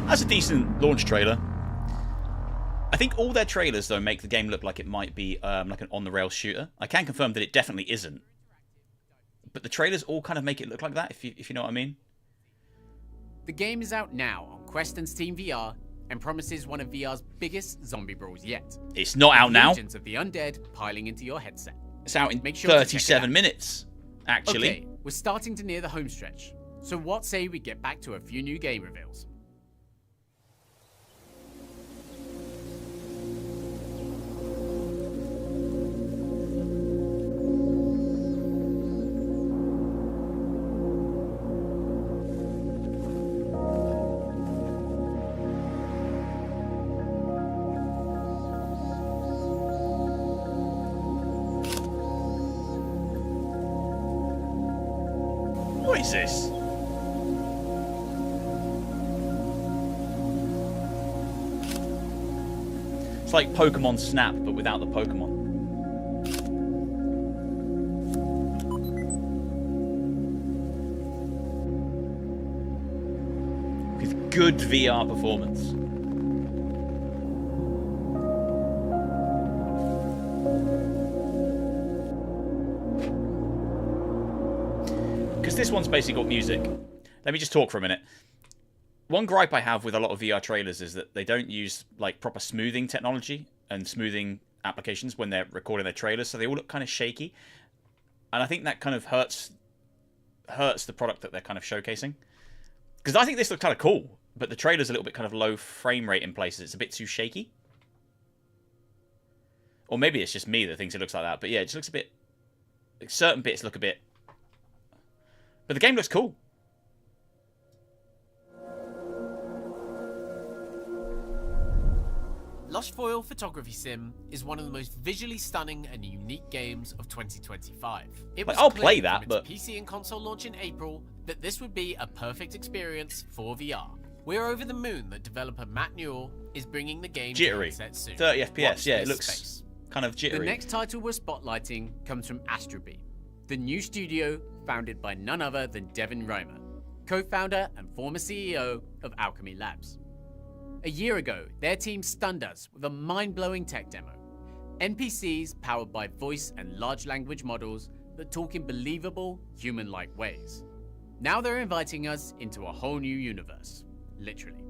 That's a decent launch trailer. I think all their trailers, though, make the game look like it might be like an on-the-rails shooter. I can confirm that it definitely isn't. But the trailers all kind of make it look like that, if you know what I mean. The game is out now on Quest and Steam VR and promises one of VR's biggest zombie brawls yet. It's not out now. Legions of the undead piling into your headset. It's out in Make sure to check it 37 out. minutes, actually. Okay, we're starting to near the home stretch. So what say we get back to a few new game reveals? What is this? It's like Pokemon Snap, but without the Pokemon. With good VR performance. Because this one's basically got music. Let me just talk for a minute. One gripe I have with a lot of VR trailers is that they don't use like proper smoothing technology and smoothing applications when they're recording their trailers, so they all look kind of shaky. And I think that kind of hurts the product that they're kind of showcasing. Because I think this looks kind of cool, but the trailer's a little bit kind of low frame rate in places. It's a bit too shaky. Or maybe it's just me that thinks it looks like that. But yeah, it just looks a bit... Like, certain bits look a bit... But the game looks cool. Lush Foil Photography Sim is one of the most visually stunning and unique games of 2025. It was I'll clear play that, from but its PC and console launch in April that this would be a perfect experience for VR. We're over the moon that developer Matt Newell is bringing the game jittery. to headset soon. 30 FPS, Watch yeah, it this looks space. kind of jittery. The next title we're spotlighting comes from Astrobee, the new studio founded by none other than Devin Reimer, co-founder and former CEO of Owlchemy Labs. A year ago, their team stunned us with a mind-blowing tech demo. NPCs powered by voice and large language models that talk in believable, human-like ways. Now they're inviting us into a whole new universe, literally.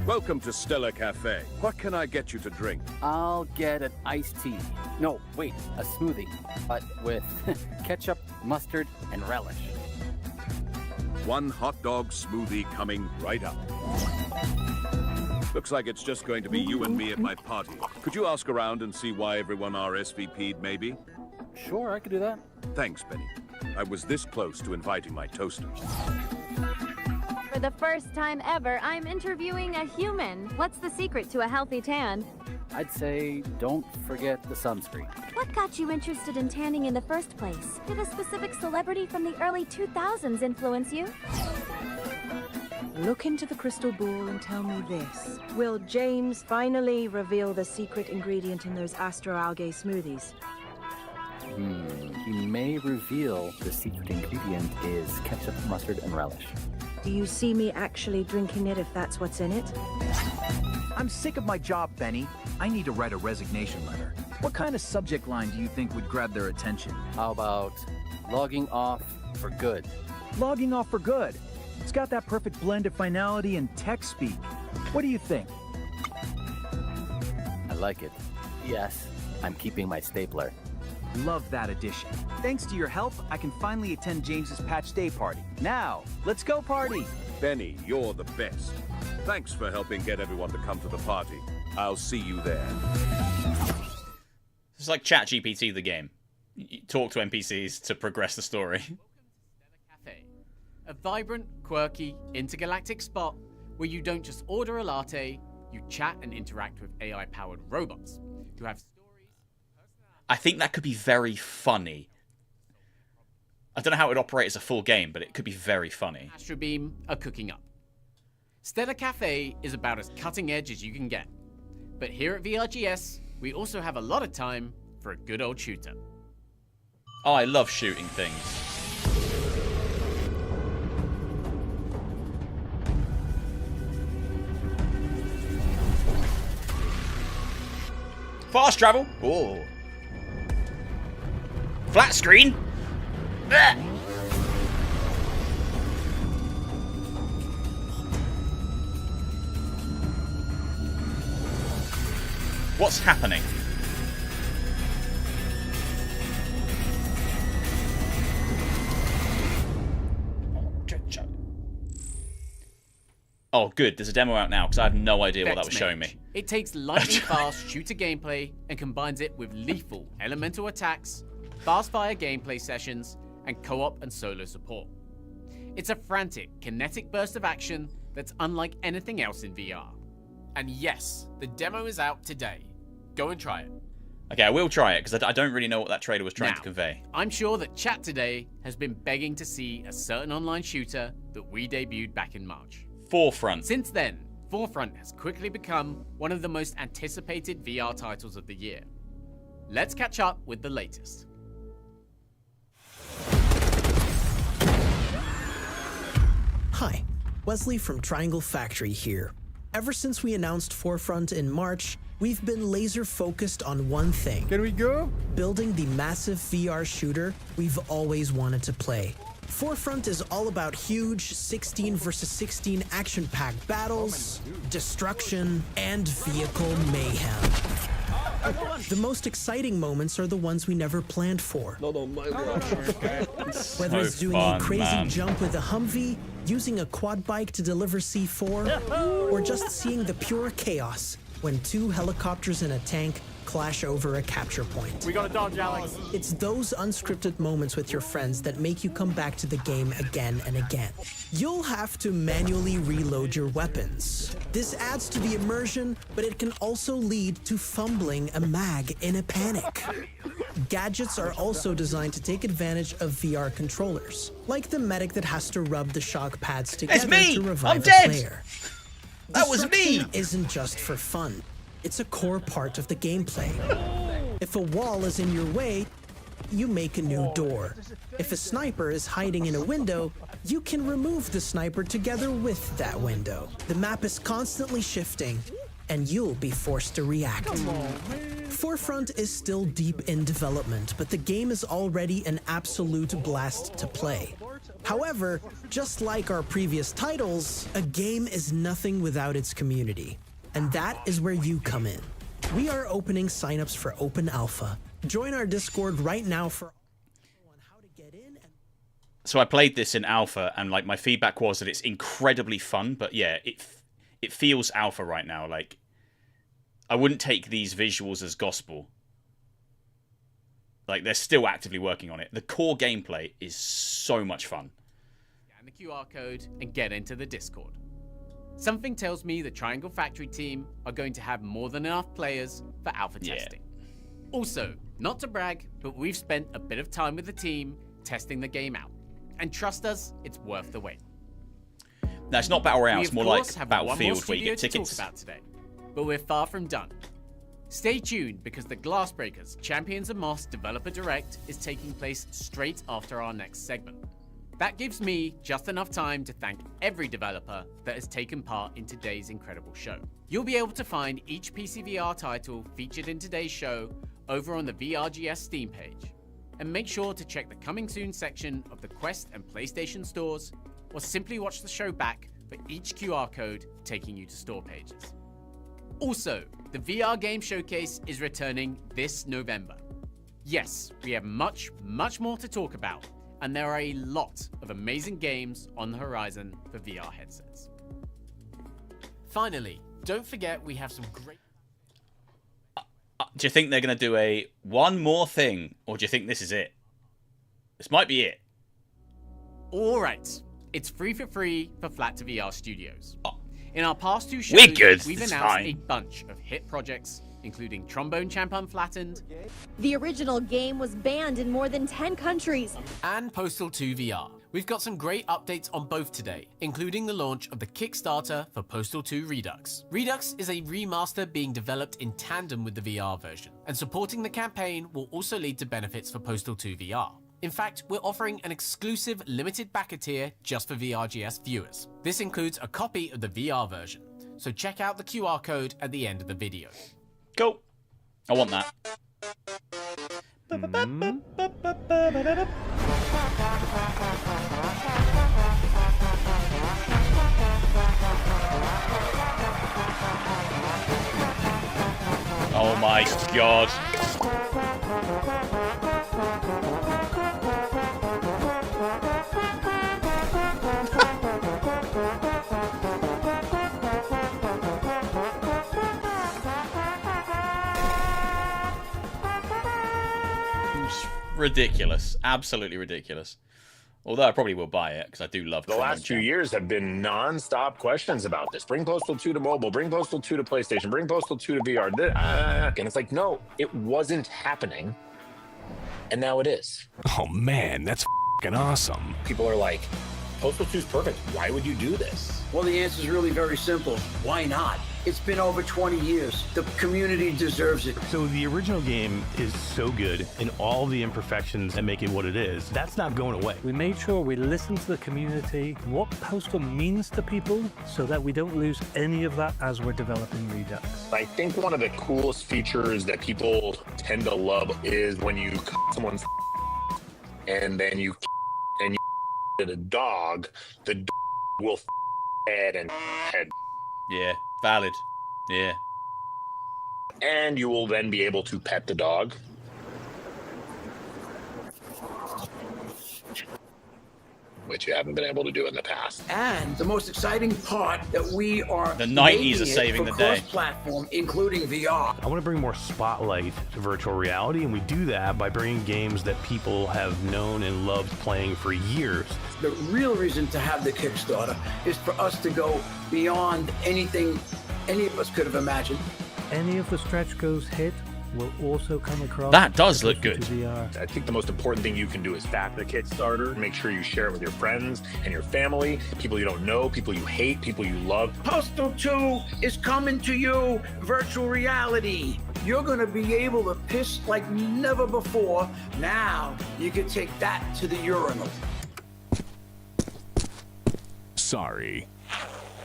Welcome to Stella Cafe. What can I get you to drink? I'll get an iced tea. No, wait, a smoothie, but with ketchup, mustard, and relish. One hot dog smoothie coming right up. Looks like it's just going to be you and me at my party. Could you ask around and see why everyone RSVP'd, maybe? Sure, I could do that. Thanks, Benny. I was this close to inviting my toasters. For the first time ever, I'm interviewing a human. What's the secret to a healthy tan? I'd say don't forget the sunscreen. What got you interested in tanning in the first place? Did a specific celebrity from the early 2000s influence you? Look into the crystal ball and tell me this. Will James finally reveal the secret ingredient in those astroalgae smoothies? He may reveal the secret ingredient is ketchup, mustard, and relish. Do you see me actually drinking it if that's what's in it? I'm sick of my job, Benny. I need to write a resignation letter. What kind of subject line do you think would grab their attention? How about logging off for good? Logging off for good. It's got that perfect blend of finality and tech speak. What do you think? I like it. Yes, I'm keeping my stapler. Love that addition. Thanks to your help, I can finally attend James's patch day party. Now, let's go party! Benny, you're the best. Thanks for helping get everyone to come to the party. I'll see you there. It's like ChatGPT the game. You talk to NPCs to progress the story. Cafe, a vibrant, quirky, intergalactic spot where you don't just order a latte, you chat and interact with AI-powered robots who have stories. I think that could be very funny. I don't know how it would operate as a full game, but it could be very funny. Astro Beam are cooking up. Stellar Cafe is about as cutting edge as you can get. But here at VRGS, we also have a lot of time for a good old shooter. Oh, I love shooting things. Fast travel. Oh. Flat screen. Ugh. What's happening? Oh, good. There's a demo out now because I have no idea what that was showing me. It takes lightning fast shooter gameplay and combines it with lethal elemental attacks, fast fire gameplay sessions, and co-op and solo support. It's a frantic, kinetic burst of action that's unlike anything else in VR. And yes, the demo is out today. Go and try it. Okay, I will try it because I don't really know what that trailer was trying to convey. I'm sure that chat today has been begging to see a certain online shooter that we debuted back in March. Forefront. Since then, Forefront has quickly become one of the most anticipated VR titles of the year. Let's catch up with the latest. Hi, Wesley from Triangle Factory here. Ever since we announced Forefront in March, we've been laser focused on one thing. Can we go? Building the massive VR shooter we've always wanted to play. Forefront is all about huge 16 versus 16 action-packed battles, destruction, and vehicle mayhem. The most exciting moments are the ones we never planned for. Whether it's doing a crazy jump with a Humvee, using a quad bike to deliver C4, or just seeing the pure chaos when two helicopters and a tank clash over a capture point. We got a dodge, Alex. It's those unscripted moments with your friends that make you come back to the game again and again. You'll have to manually reload your weapons. This adds to the immersion, but it can also lead to fumbling a mag in a panic. Gadgets are also designed to take advantage of VR controllers, like the medic that has to rub the shock pads together to revive a player. That was me! Isn't just for fun. It's a core part of the gameplay. If a wall is in your way, you make a new door. If a sniper is hiding in a window, you can remove the sniper together with that window. The map is constantly shifting, and you'll be forced to react. Forefront is still deep in development, but the game is already an absolute blast to play. However, just like our previous titles, a game is nothing without its community. And that is where you come in. We are opening signups for Open Alpha. Join our Discord right now for how to get in. So I played this in alpha, and like my feedback was that it's incredibly fun. But yeah, it feels alpha right now. Like I wouldn't take these visuals as gospel. Like they're still actively working on it. The core gameplay is so much fun. Scan the QR code and get into the Discord. Something tells me the Triangle Factory team are going to have more than enough players for alpha testing. Also, not to brag, but we've spent a bit of time with the team testing the game out. And trust us, it's worth the wait. No, it's not Battle Royale, it's more like have Battlefield one more where you get studio to tickets. talk about today, but we're far from done. Stay tuned because the Glassbreakers Champions of Moss Developer Direct is taking place straight after our next segment. That gives me just enough time to thank every developer that has taken part in today's incredible show. You'll be able to find each PCVR title featured in today's show over on the VRGS Steam page. And make sure to check the coming soon section of the Quest and PlayStation stores, or simply watch the show back for each QR code taking you to store pages. Also, the VR Game Showcase is returning this November. Yes, we have much more to talk about, and there are a lot of amazing games on the horizon for VR headsets. Finally, don't forget we have some great... Do you think they're going to do one more thing, or do you think this is it? This might be it. Alright, it's free for Flat2VR Studios. In our past two shows, we've announced a bunch of hit projects, including Trombone Champ Unflattened. The original game was banned in more than 10 countries. And Postal 2 VR. We've got some great updates on both today, including the launch of the Kickstarter for Postal 2 Redux. Redux is a remaster being developed in tandem with the VR version, and supporting the campaign will also lead to benefits for Postal 2 VR. In fact, we're offering an exclusive limited backer tier just for VRGS viewers. This includes a copy of the VR version, so check out the QR code at the end of the video. Cool. I want that. Oh my god. Ridiculous. Absolutely ridiculous. Although I probably will buy it because I do love the last 2 years have been non-stop questions about this. Bring Postal 2 to mobile, bring Postal 2 to PlayStation, bring Postal 2 to VR. And it's like, no, it wasn't happening. And now it is. Oh man, that's f***ing awesome. People are like, Postal 2 is perfect. Why would you do this? Well, the answer is really very simple. Why not? It's been over 20 years. The community deserves it. So the original game is so good, and all the imperfections that make it what it is, that's not going away. We made sure we listened to the community, what Postal means to people, so that we don't lose any of that as we're developing Redux. I think one of the coolest features that people tend to love is when you cut someone's and then you at a dog, the dog will head and head. Yeah, valid. Yeah. And you will then be able to pet the dog. Which you haven't been able to do in the past. And the most exciting part that we are the 90s are saving the day. Cross-platform, including VR. I want to bring more spotlight to virtual reality, and we do that by bringing games that people have known and loved playing for years. The real reason to have the Kickstarter is for us to go beyond anything any of us could have imagined. Any of the stretch goals hit will also come across. That does look good. I think the most important thing you can do is back the Kickstarter. Make sure you share it with your friends and your family, people you don't know, people you hate, people you love. Postal 2 is coming to you, virtual reality. You're going to be able to piss like never before. Now you can take that to the urinal. Sorry,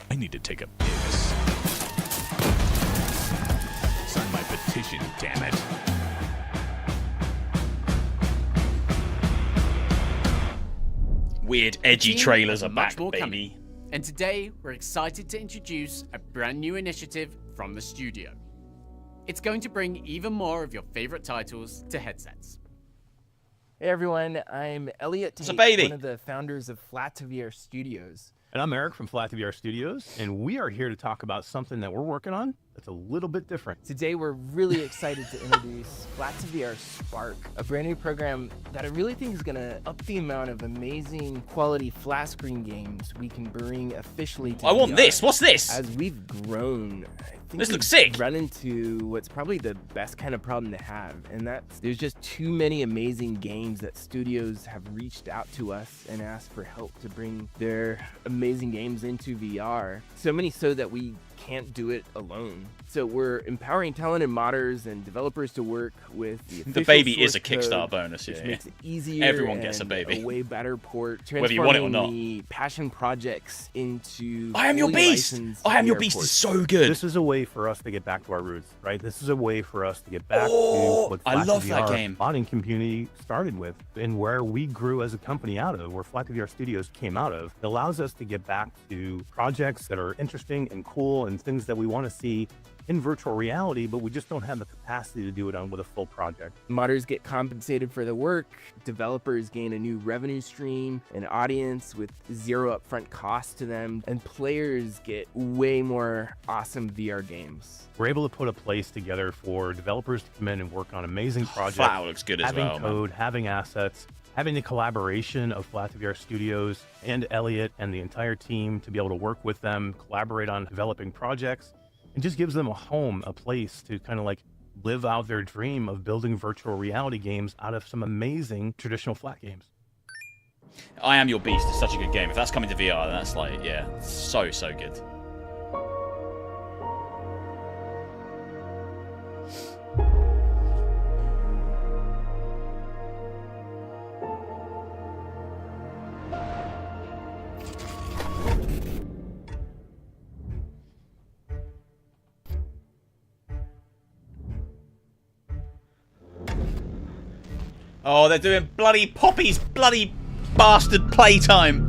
I need to take a piss. Sign my petition, damn it. Weird, edgy trailers are back, baby. Coming. And today, we're excited to introduce a brand new initiative from the studio. It's going to bring even more of your favorite titles to headsets. Hey everyone, I'm Elliot Tate, one of the founders of Flat2VR Studios. And I'm Eric from Flat2VR Studios, and we are here to talk about something that we're working on that's a little bit different. Today, we're really excited to introduce Flat2VR Spark, a brand new program that I really think is going to up the amount of amazing quality flat screen games we can bring officially to I want VR. this. What's this? As we've grown, I think this looks sick. Run into what's probably the best kind of problem to have, and that's there's just too many amazing games that studios have reached out to us and asked for help to bring their amazing games into VR. So many so that we can't do it alone. So we're empowering talented modders and developers to work with the baby is a source Kickstarter code, bonus, which yeah. makes it easier. Everyone gets a and baby. A way better port, Whether you want it or not. transforming the passion projects into. I Am Your fully Beast! licensed I Am Your VR Beast ports. is so good. This is a way for us to get back to our roots, right? This is a way for us to get back to what I love that Flat2VR game. modding community started with, and where we grew as a company out of, where Flat2VR Studios came out of. It allows us to get back to projects that are interesting and cool and things that we want to see in virtual reality, but we just don't have the capacity to do it with a full project. Modders get compensated for the work, developers gain a new revenue stream, an audience with zero upfront cost to them, and players get way more awesome VR games. We're able to put a place together for developers to come in and work on amazing projects. Flat looks good as having well, man. code, having assets, having the collaboration of Flat2VR Studios and Elliot and the entire team to be able to work with them, collaborate on developing projects. It just gives them a home, a place to kind of like live out their dream of building virtual reality games out of some amazing traditional flat games. I Am Your Beast is such a good game. If that's coming to VR, that's like, yeah, so good. Oh, they're doing bloody Poppy's bloody bastard playtime.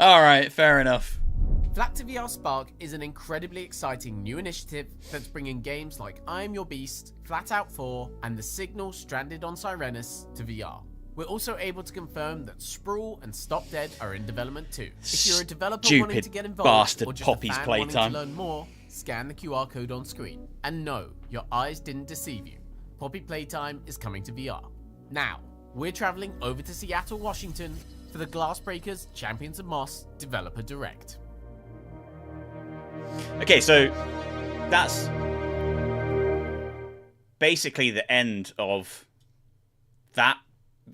Alright, fair enough. Flat2VR Spark is an incredibly exciting new initiative that's bringing games like I Am Your Beast, Flatout 4, and The Signal Stranded on Sirenus to VR. We're also able to confirm that Sprawl and Stop Dead are in development too. If you're a developer wanting to get involved bastard or just Poppy's a fan wanting playtime. to learn more, scan the QR code on screen. And no, your eyes didn't deceive you. Poppy Playtime is coming to VR. Now, we're traveling over to Seattle, Washington for the Glassbreakers Champions of Moss Developer Direct. Okay, so that's basically the end of that,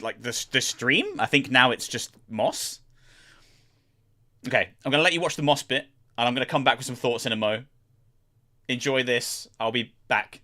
like the stream. I think now it's just Moss. Okay, I'm going to let you watch the Moss bit, and I'm going to come back with some thoughts in a mo. Enjoy this. I'll be back.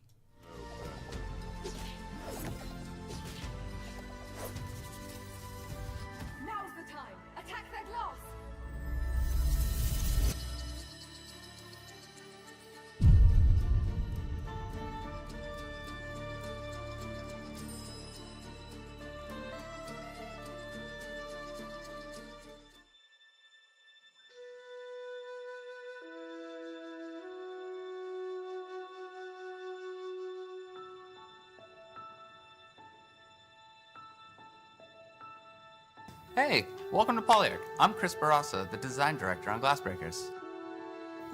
Hey, welcome to Polyarch. I'm Chris Barassa, the design director on Glassbreakers.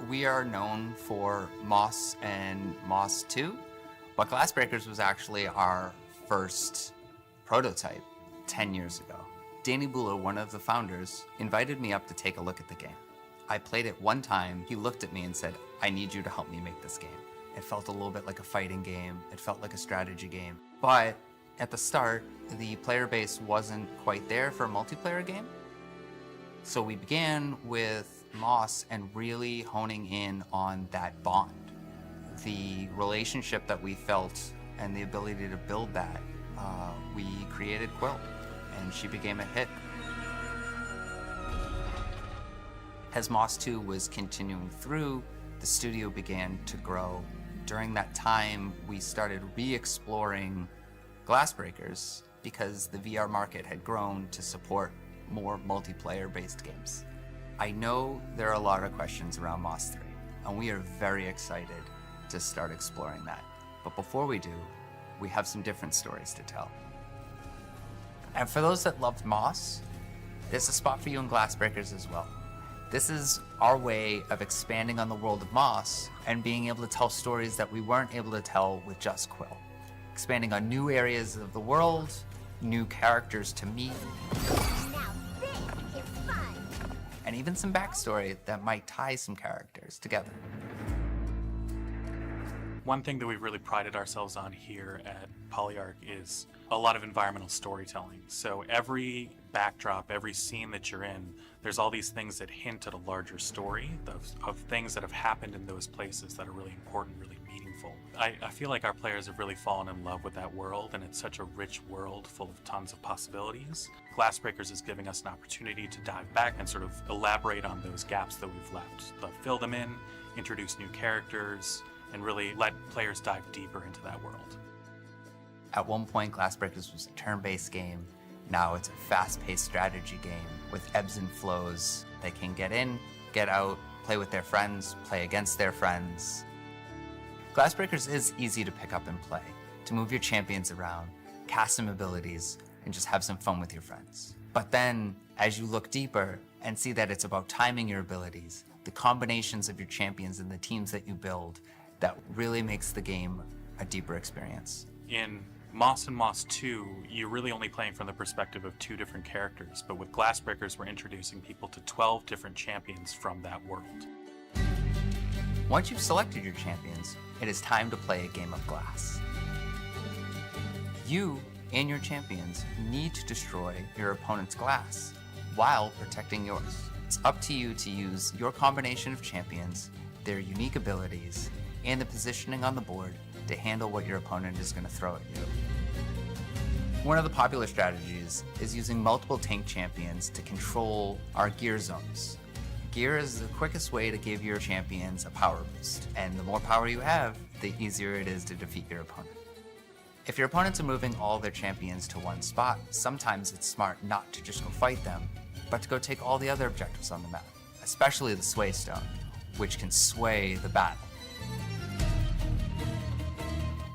We are known for Moss and Moss 2, but Glassbreakers was actually our first prototype 10 years ago. Danny Buller, one of the founders, invited me up to take a look at the game. I played it one time, he looked at me and said, I need you to help me make this game. It felt a little bit like a fighting game, it felt like a strategy game, but at the start, the player base wasn't quite there for a multiplayer game. So we began with Moss and really honing in on that bond. The relationship that we felt and the ability to build that, we created Quill, and she became a hit. As Moss 2 was continuing through, the studio began to grow. During that time, we started re-exploring Glassbreakers because the VR market had grown to support more multiplayer-based games. I know there are a lot of questions around Moss 3, and we are very excited to start exploring that. But before we do, we have some different stories to tell. And for those that loved Moss, there's a spot for you in Glassbreakers as well. This is our way of expanding on the world of Moss and being able to tell stories that we weren't able to tell with just Quill. Expanding on new areas of the world, new characters to meet, and even some backstory that might tie some characters together. One thing that we've really prided ourselves on here at Polyarc is a lot of environmental storytelling. So every backdrop, every scene that you're in, there's all these things that hint at a larger story of things that have happened in those places that are really important, really meaningful. I feel like our players have really fallen in love with that world, and it's such a rich world full of tons of possibilities. Glassbreakers is giving us an opportunity to dive back and sort of elaborate on those gaps that we've left, fill them in, introduce new characters, and really let players dive deeper into that world. At one point, Glassbreakers was a turn-based game. Now it's a fast-paced strategy game with ebbs and flows. They can get in, get out, play with their friends, play against their friends. Glassbreakers is easy to pick up and play, to move your champions around, cast some abilities, and just have some fun with your friends. But then, as you look deeper and see that it's about timing your abilities, the combinations of your champions and the teams that you build, that really makes the game a deeper experience. In Moss and Moss 2, you're really only playing from the perspective of 2 different characters, but with Glassbreakers, we're introducing people to 12 different champions from that world. Once you've selected your champions, it is time to play a game of glass. You and your champions need to destroy your opponent's glass while protecting yours. It's up to you to use your combination of champions, their unique abilities, and the positioning on the board to handle what your opponent is going to throw at you. One of the popular strategies is using multiple tank champions to control our gear zones. Gear is the quickest way to give your champions a power boost, and the more power you have, the easier it is to defeat your opponent. If your opponents are moving all their champions to one spot, sometimes it's smart not to just go fight them, but to go take all the other objectives on the map, especially the Sway Stone, which can sway the battle.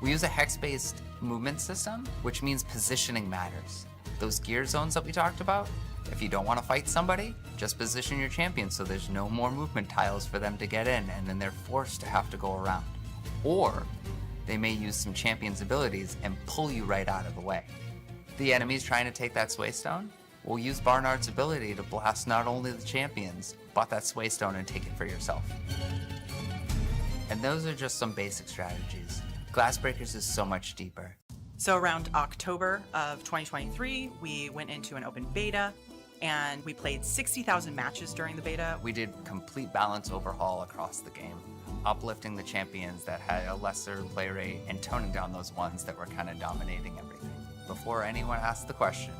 We use a hex-based movement system, which means positioning matters. Those gear zones that we talked about, if you don't want to fight somebody, just position your champion so there's no more movement tiles for them to get in, and then they're forced to have to go around. Or they may use some champion's abilities and pull you right out of the way. The enemies trying to take that Sway Stone will use Barnard's ability to blast not only the champions, but that Sway Stone and take it for yourself. And those are just some basic strategies. Glassbreakers is so much deeper. So around October of 2023, we went into an open beta and we played 60,000 matches during the beta. We did complete balance overhaul across the game, uplifting the champions that had a lesser play rate and toning down those ones that were kind of dominating everything. Before anyone asked the question,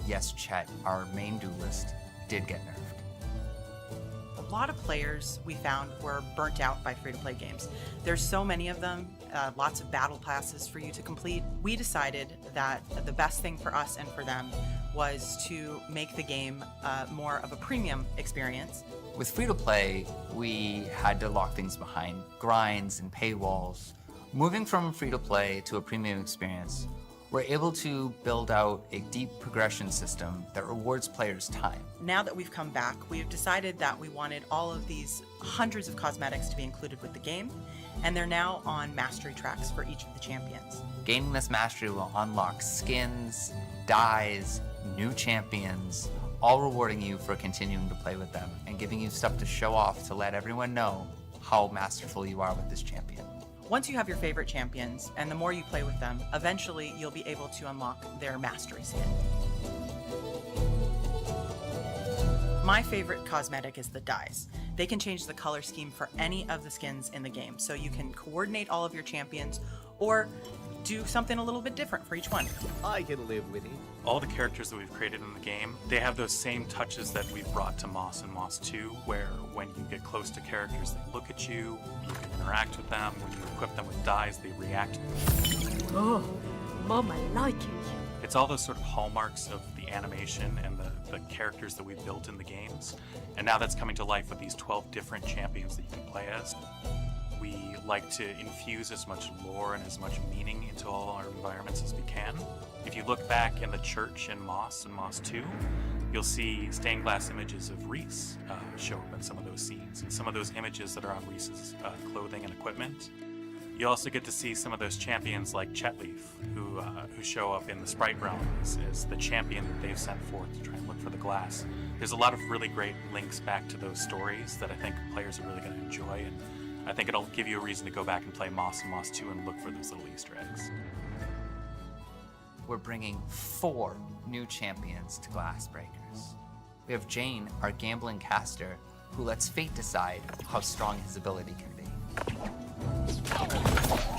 yes, Chet, our main duelist, did get nerfed. A lot of players we found were burnt out by free-to-play games. There's so many of them, lots of battle passes for you to complete. We decided that the best thing for us and for them was to make the game more of a premium experience. With free-to-play, we had to lock things behind grinds and paywalls. Moving from free-to-play to a premium experience, we're able to build out a deep progression system that rewards players' time. Now that we've come back, we've decided that we wanted all of these hundreds of cosmetics to be included with the game, and they're now on mastery tracks for each of the champions. Gaining this mastery will unlock skins, dyes, new champions, all rewarding you for continuing to play with them and giving you stuff to show off to let everyone know how masterful you are with this champion. Once you have your favorite champions, and the more you play with them, eventually you'll be able to unlock their mastery skin. My favorite cosmetic is the dyes. They can change the color scheme for any of the skins in the game, so you can coordinate all of your champions or do something a little bit different for each one. I can live with it. All the characters that we've created in the game, they have those same touches that we've brought to Moss and Moss 2, where when you get close to characters, they look at you, you can interact with them. When you equip them with dyes, they react. Oh, Mom, I like it. It's all those sort of hallmarks of the animation and the characters that we've built in the games. And now that's coming to life with these 12 different champions that you can play as. We like to infuse as much lore and as much meaning into all our environments as we can. If you look back in the church in Moss and Moss 2, you'll see stained glass images of Reese show up in some of those scenes, and some of those images that are on Reese's clothing and equipment. You also get to see some of those champions like Chetleaf, who show up in the Sprite realm as the champion that they've sent forth to try and look for the glass. There's a lot of really great links back to those stories that I think players are really going to enjoy, and I think it'll give you a reason to go back and play Moss and Moss 2 and look for those little Easter eggs. We're bringing 4 new champions to Glassbreakers. We have Jane, our gambling caster, who lets fate decide how strong his ability can be.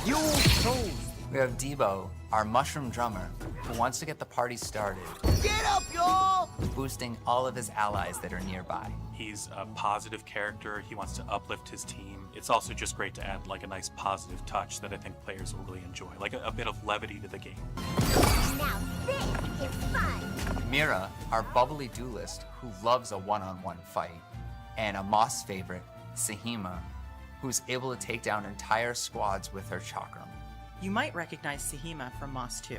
You chose! We have Debo, our mushroom drummer, who wants to get the party started. Get up, y'all! Boosting all of his allies that are nearby. He's a positive character. He wants to uplift his team. It's also just great to add like a nice positive touch that I think players will really enjoy, like a bit of levity to the game. Now this is fun! Mira, our bubbly duelist, who loves a one-on-one fight. And a Moss favorite, Sahima, who's able to take down entire squads with her chakram. You might recognize Sahima from Moss 2.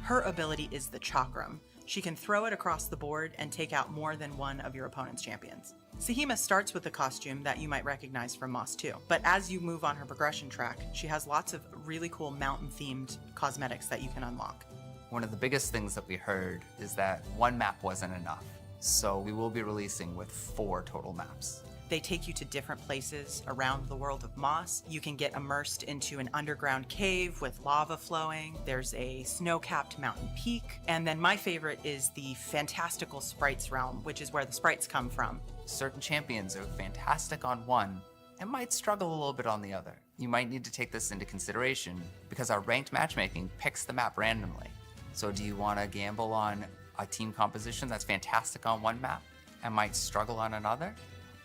Her ability is the chakram. She can throw it across the board and take out more than one of your opponent's champions. Sahima starts with a costume that you might recognize from Moss 2, but as you move on her progression track, she has lots of really cool mountain-themed cosmetics that you can unlock. One of the biggest things that we heard is that one map wasn't enough, so we will be releasing with 4 total maps. They take you to different places around the world of Moss. You can get immersed into an underground cave with lava flowing. There's a snow-capped mountain peak. And then my favorite is the fantastical sprites realm, which is where the sprites come from. Certain champions are fantastic on one and might struggle a little bit on the other. You might need to take this into consideration because our ranked matchmaking picks the map randomly. So do you want to gamble on a team composition that's fantastic on one map and might struggle on another?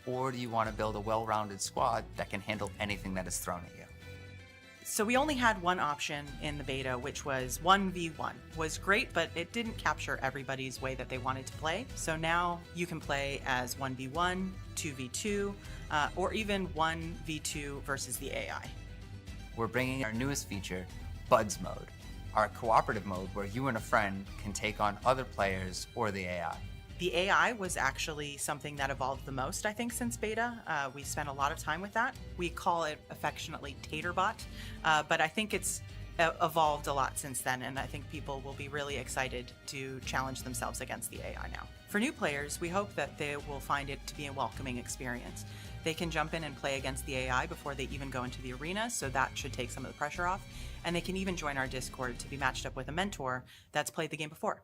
Or do you want to build a well-rounded squad that can handle anything that is thrown at you? So we only had one option in the beta, which was 1v1. Was great, but it didn't capture everybody's way that they wanted to play. So now you can play as 1v1, 2v2, or even 1v2 versus the AI. We're bringing our newest feature, Buds Mode, our cooperative mode where you and a friend can take on other players or the AI. The AI was actually something that evolved the most, I think, since beta. We spent a lot of time with that. We call it affectionately Taterbot, but I think it's evolved a lot since then, and I think people will be really excited to challenge themselves against the AI now. For new players, we hope that they will find it to be a welcoming experience. They can jump in and play against the AI before they even go into the arena, so that should take some of the pressure off. And they can even join our Discord to be matched up with a mentor that's played the game before.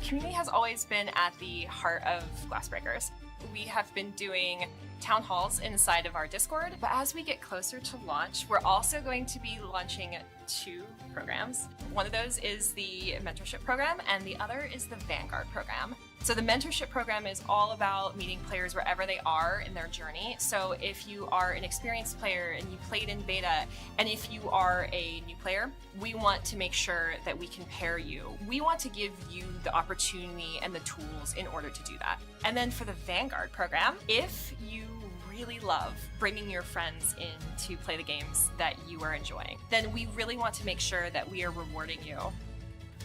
Community has always been at the heart of Glassbreakers. We have been doing town halls inside of our Discord, but as we get closer to launch, we're also going to be launching 2 programs. One of those is the mentorship program, and the other is the Vanguard program. So the mentorship program is all about meeting players wherever they are in their journey. So if you are an experienced player and you played in beta, and if you are a new player, we want to make sure that we can pair you. We want to give you the opportunity and the tools in order to do that. And then for the Vanguard program, if you really love bringing your friends in to play the games that you are enjoying, then we really want to make sure that we are rewarding you.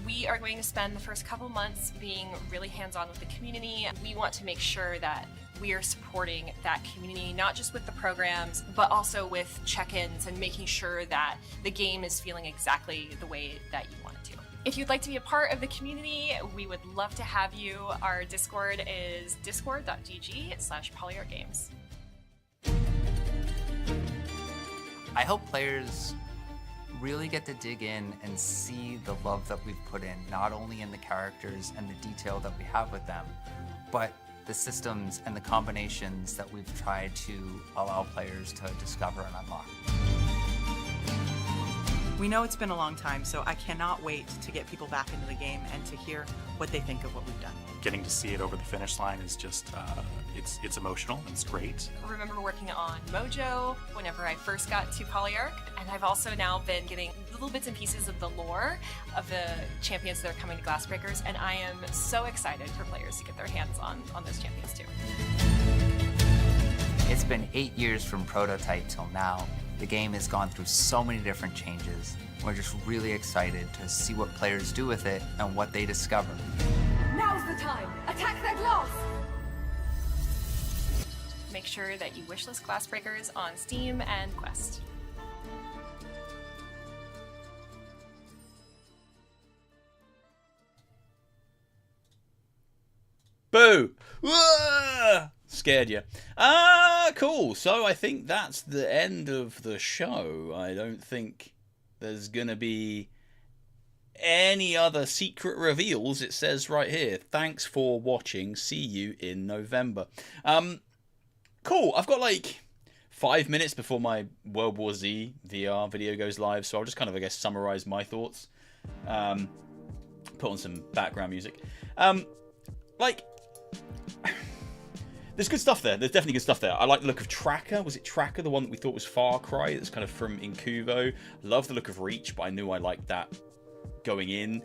We are going to spend the first couple months being really hands-on with the community. We want to make sure that we are supporting that community, not just with the programs, but also with check-ins and making sure that the game is feeling exactly the way that you want it to. If you'd like to be a part of the community, we would love to have you. Our Discord is discord.gg/polyargames. I hope players really get to dig in and see the love that we've put in, not only in the characters and the detail that we have with them, but the systems and the combinations that we've tried to allow players to discover and unlock. We know it's been a long time, so I cannot wait to get people back into the game and to hear what they think of what we've done. Getting to see it over the finish line is just, it's emotional, it's great. I remember working on Mojo whenever I first got to Polyarch, and I've also now been getting little bits and pieces of the lore of the champions that are coming to Glassbreakers, and I am so excited for players to get their hands on those champions too. It's been 8 years from prototype till now. The game has gone through so many different changes. We're just really excited to see what players do with it and what they discover. Now's the time! Attack that glass! Make sure that you wishlist Glassbreakers on Steam and Quest. Boo! Whoa! Scared you. Cool. So I think that's the end of the show. I don't think there's going to be any other secret reveals. It says right here, thanks for watching. See you in November. Cool. I've got like 5 minutes before my World War Z VR video goes live, so I'll just kind of, I guess, summarize my thoughts. Put on some background music. There's good stuff there. There's definitely good stuff there. I like the look of Tracker. Was it Tracker, the one that we thought was Far Cry? That's kind of from Incuvo. Love the look of Reach, but I knew I liked that going in.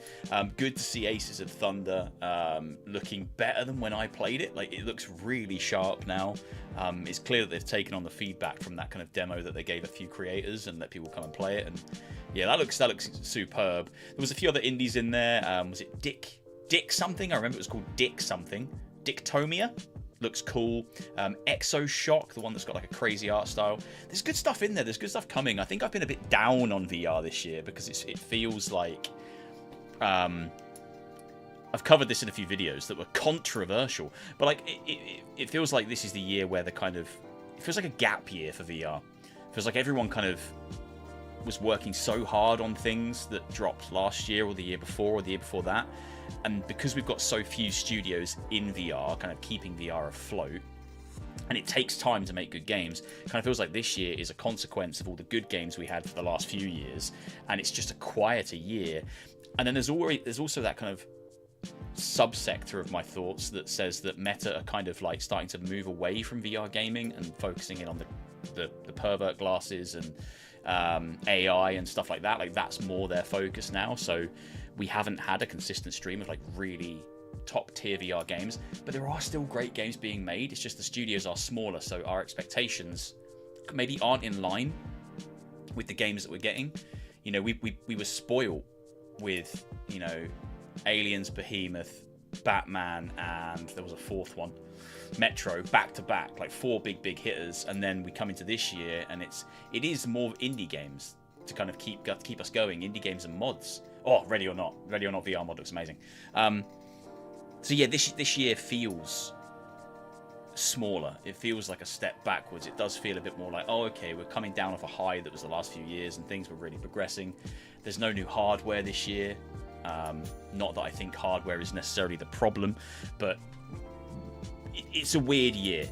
Good to see Aces of Thunder looking better than when I played it. Like, it looks really sharp now. It's clear that they've taken on the feedback from that kind of demo that they gave a few creators and let people come and play it. And yeah, that looks superb. There was a few other indies in there. Was it Dick something? I remember it was called Dick something. Dicktomia. Looks cool. Exoshock, the one that's got like a crazy art style. There's good stuff in there. There's good stuff coming. I think I've been a bit down on VR this year because it feels like I've covered this in a few videos that were controversial, but like it feels like this is the year where it feels like a gap year for VR. It feels like everyone kind of was working so hard on things that dropped last year or the year before or the year before that. And because we've got so few studios in VR, kind of keeping VR afloat, and it takes time to make good games, it kind of feels like this year is a consequence of all the good games we had for the last few years, and it's just a quieter year. And then there's also that kind of subsector of my thoughts that says that Meta are kind of like starting to move away from VR gaming and focusing in on the pervert glasses and AI and stuff like that. Like, that's more their focus now. So we haven't had a consistent stream of like really top tier VR games, but there are still great games being made. It's just the studios are smaller, so our expectations maybe aren't in line with the games that we're getting. You know, we were spoiled with, you know, Aliens, Behemoth, Batman, and there was a fourth one, Metro, back to back, like 4 big hitters. And then we come into this year and it is more indie games to kind of keep us going. Indie games and mods. Oh, Ready or Not VR mod looks amazing. So yeah, this year feels smaller. It feels like a step backwards. It does feel a bit more like, oh, okay, we're coming down off a high that was the last few years and things were really progressing. There's no new hardware this year. Not that I think hardware is necessarily the problem, but it's a weird year.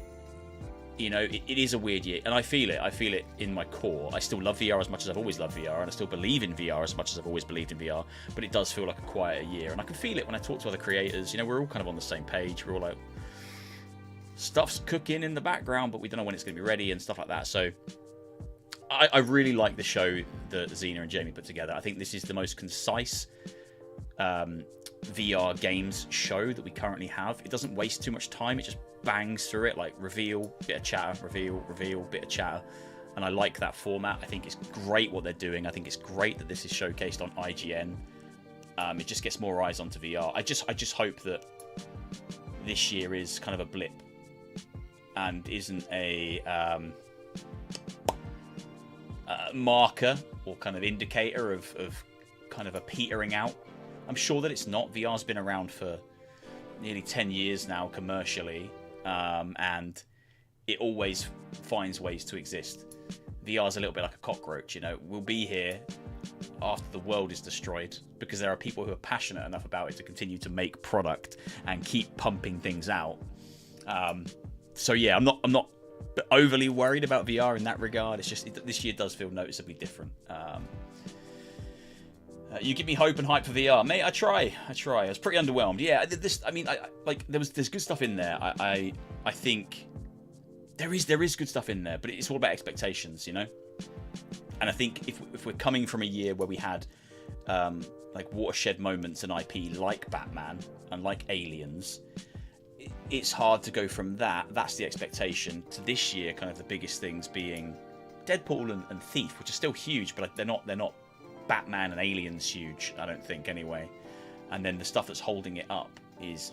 You know, it is a weird year, and I feel it in my core. I still love VR as much as I've always loved VR, and I still believe in VR as much as I've always believed in VR, but it does feel like a quieter year, and I can feel it when I talk to other creators. You know, we're all kind of on the same page. We're all like, stuff's cooking in the background, but we don't know when it's going to be ready and stuff like that. So I really like the show that Xena and Jamie put together. I think this is the most concise VR games show that we currently have. It doesn't waste too much time. It just bangs through it, like reveal, bit of chatter, reveal, bit of chatter. And I like that format. I think it's great what they're doing. I think it's great that this is showcased on IGN. It just gets more eyes onto VR. I just hope that this year is kind of a blip and isn't a marker or kind of indicator of kind of a petering out. I'm sure that it's not. VR's been around for nearly 10 years now commercially, and it always finds ways to exist. VR's a little bit like a cockroach, you know. We'll be here after the world is destroyed because there are people who are passionate enough about it to continue to make product and keep pumping things out. So yeah, I'm not overly worried about VR in that regard. It's just this year does feel noticeably different. You give me hope and hype for VR, mate. I try. I was pretty underwhelmed. Yeah, there's good stuff in there. I think there is good stuff in there, but it's all about expectations, you know. And I think if we're coming from a year where we had like watershed moments and IP like Batman and like Aliens, it's hard to go from that. That's the expectation to this year. Kind of the biggest things being Deadpool and Thief, which are still huge, but they're not Batman and Aliens huge, I don't think, anyway. And then the stuff that's holding it up is,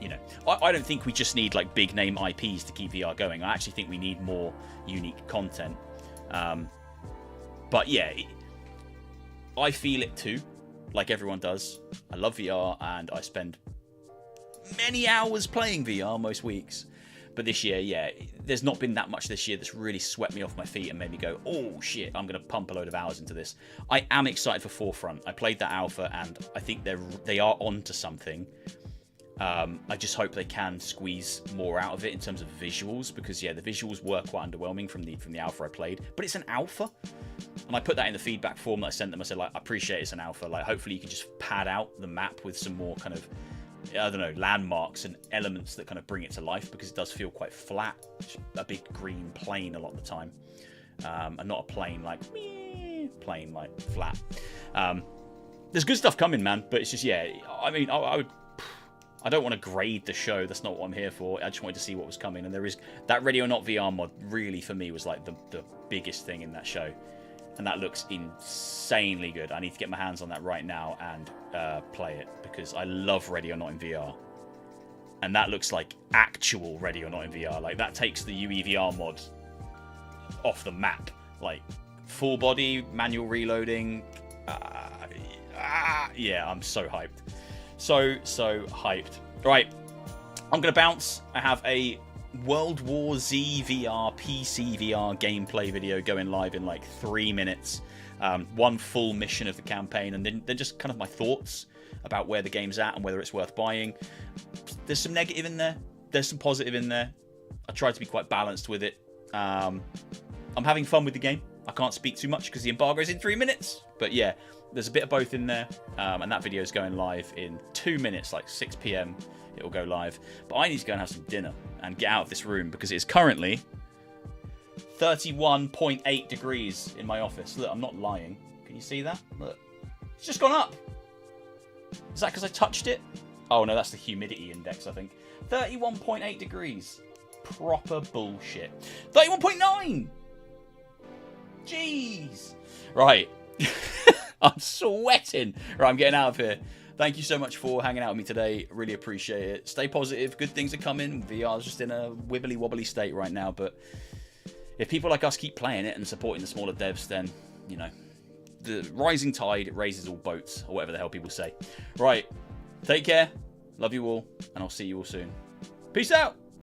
you know, I don't think we just need like big name IPs to keep VR going. I actually think we need more unique content. But yeah, I feel it too, like everyone does. I love VR and I spend many hours playing VR most weeks. But this year, yeah, there's not been that much this year that's really swept me off my feet and made me go, oh shit, I'm going to pump a load of hours into this. I am excited for Forefront. I played that alpha and I think they are onto something. I just hope they can squeeze more out of it in terms of visuals, because yeah, the visuals were quite underwhelming from the alpha I played. But it's an alpha, and I put that in the feedback form that I sent them. I said, like, I appreciate it's an alpha. Like, hopefully you can just pad out the map with some more kind of, I don't know, landmarks and elements that kind of bring it to life, because it does feel quite flat. Just a big green plane a lot of the time, and not a plane like plane like flat. There's good stuff coming, man, but it's just, yeah, I mean, I don't want to grade the show. That's not what I'm here for. I just wanted to see what was coming. And there is that Ready or Not VR mod really, for me, was like the biggest thing in that show. And that looks insanely good. I need to get my hands on that right now and play it, because I love Ready or Not in VR. And that looks like actual Ready or Not in VR. Like, that takes the UEVR mod off the map. Like, full body, manual reloading. Yeah, I'm so hyped. So hyped. Right, I'm going to bounce. I have a World War Z VR PCVR gameplay video going live in like 3 minutes. One full mission of the campaign, and then just kind of my thoughts about where the game's at and whether it's worth buying. There's some negative in there. There's some positive in there. I tried to be quite balanced with it. I'm having fun with the game. I can't speak too much because the embargo is in 3 minutes. But yeah, there's a bit of both in there. And that video is going live in 2 minutes, like 6 p.m. It will go live. But I need to go and have some dinner and get out of this room, because it is currently 31.8 degrees in my office. Look, I'm not lying. Can you see that? Look, it's just gone up. Is that because I touched it? Oh no, that's the humidity index, I think. 31.8 degrees. Proper bullshit. 31.9! Jeez. Right. I'm sweating. Right, I'm getting out of here. Thank you so much for hanging out with me today. Really appreciate it. Stay positive. Good things are coming. VR's just in a wibbly wobbly state right now, but if people like us keep playing it and supporting the smaller devs, then, you know, the rising tide raises all boats, or whatever the hell people say. Right. Take care. Love you all, and I'll see you all soon. Peace out.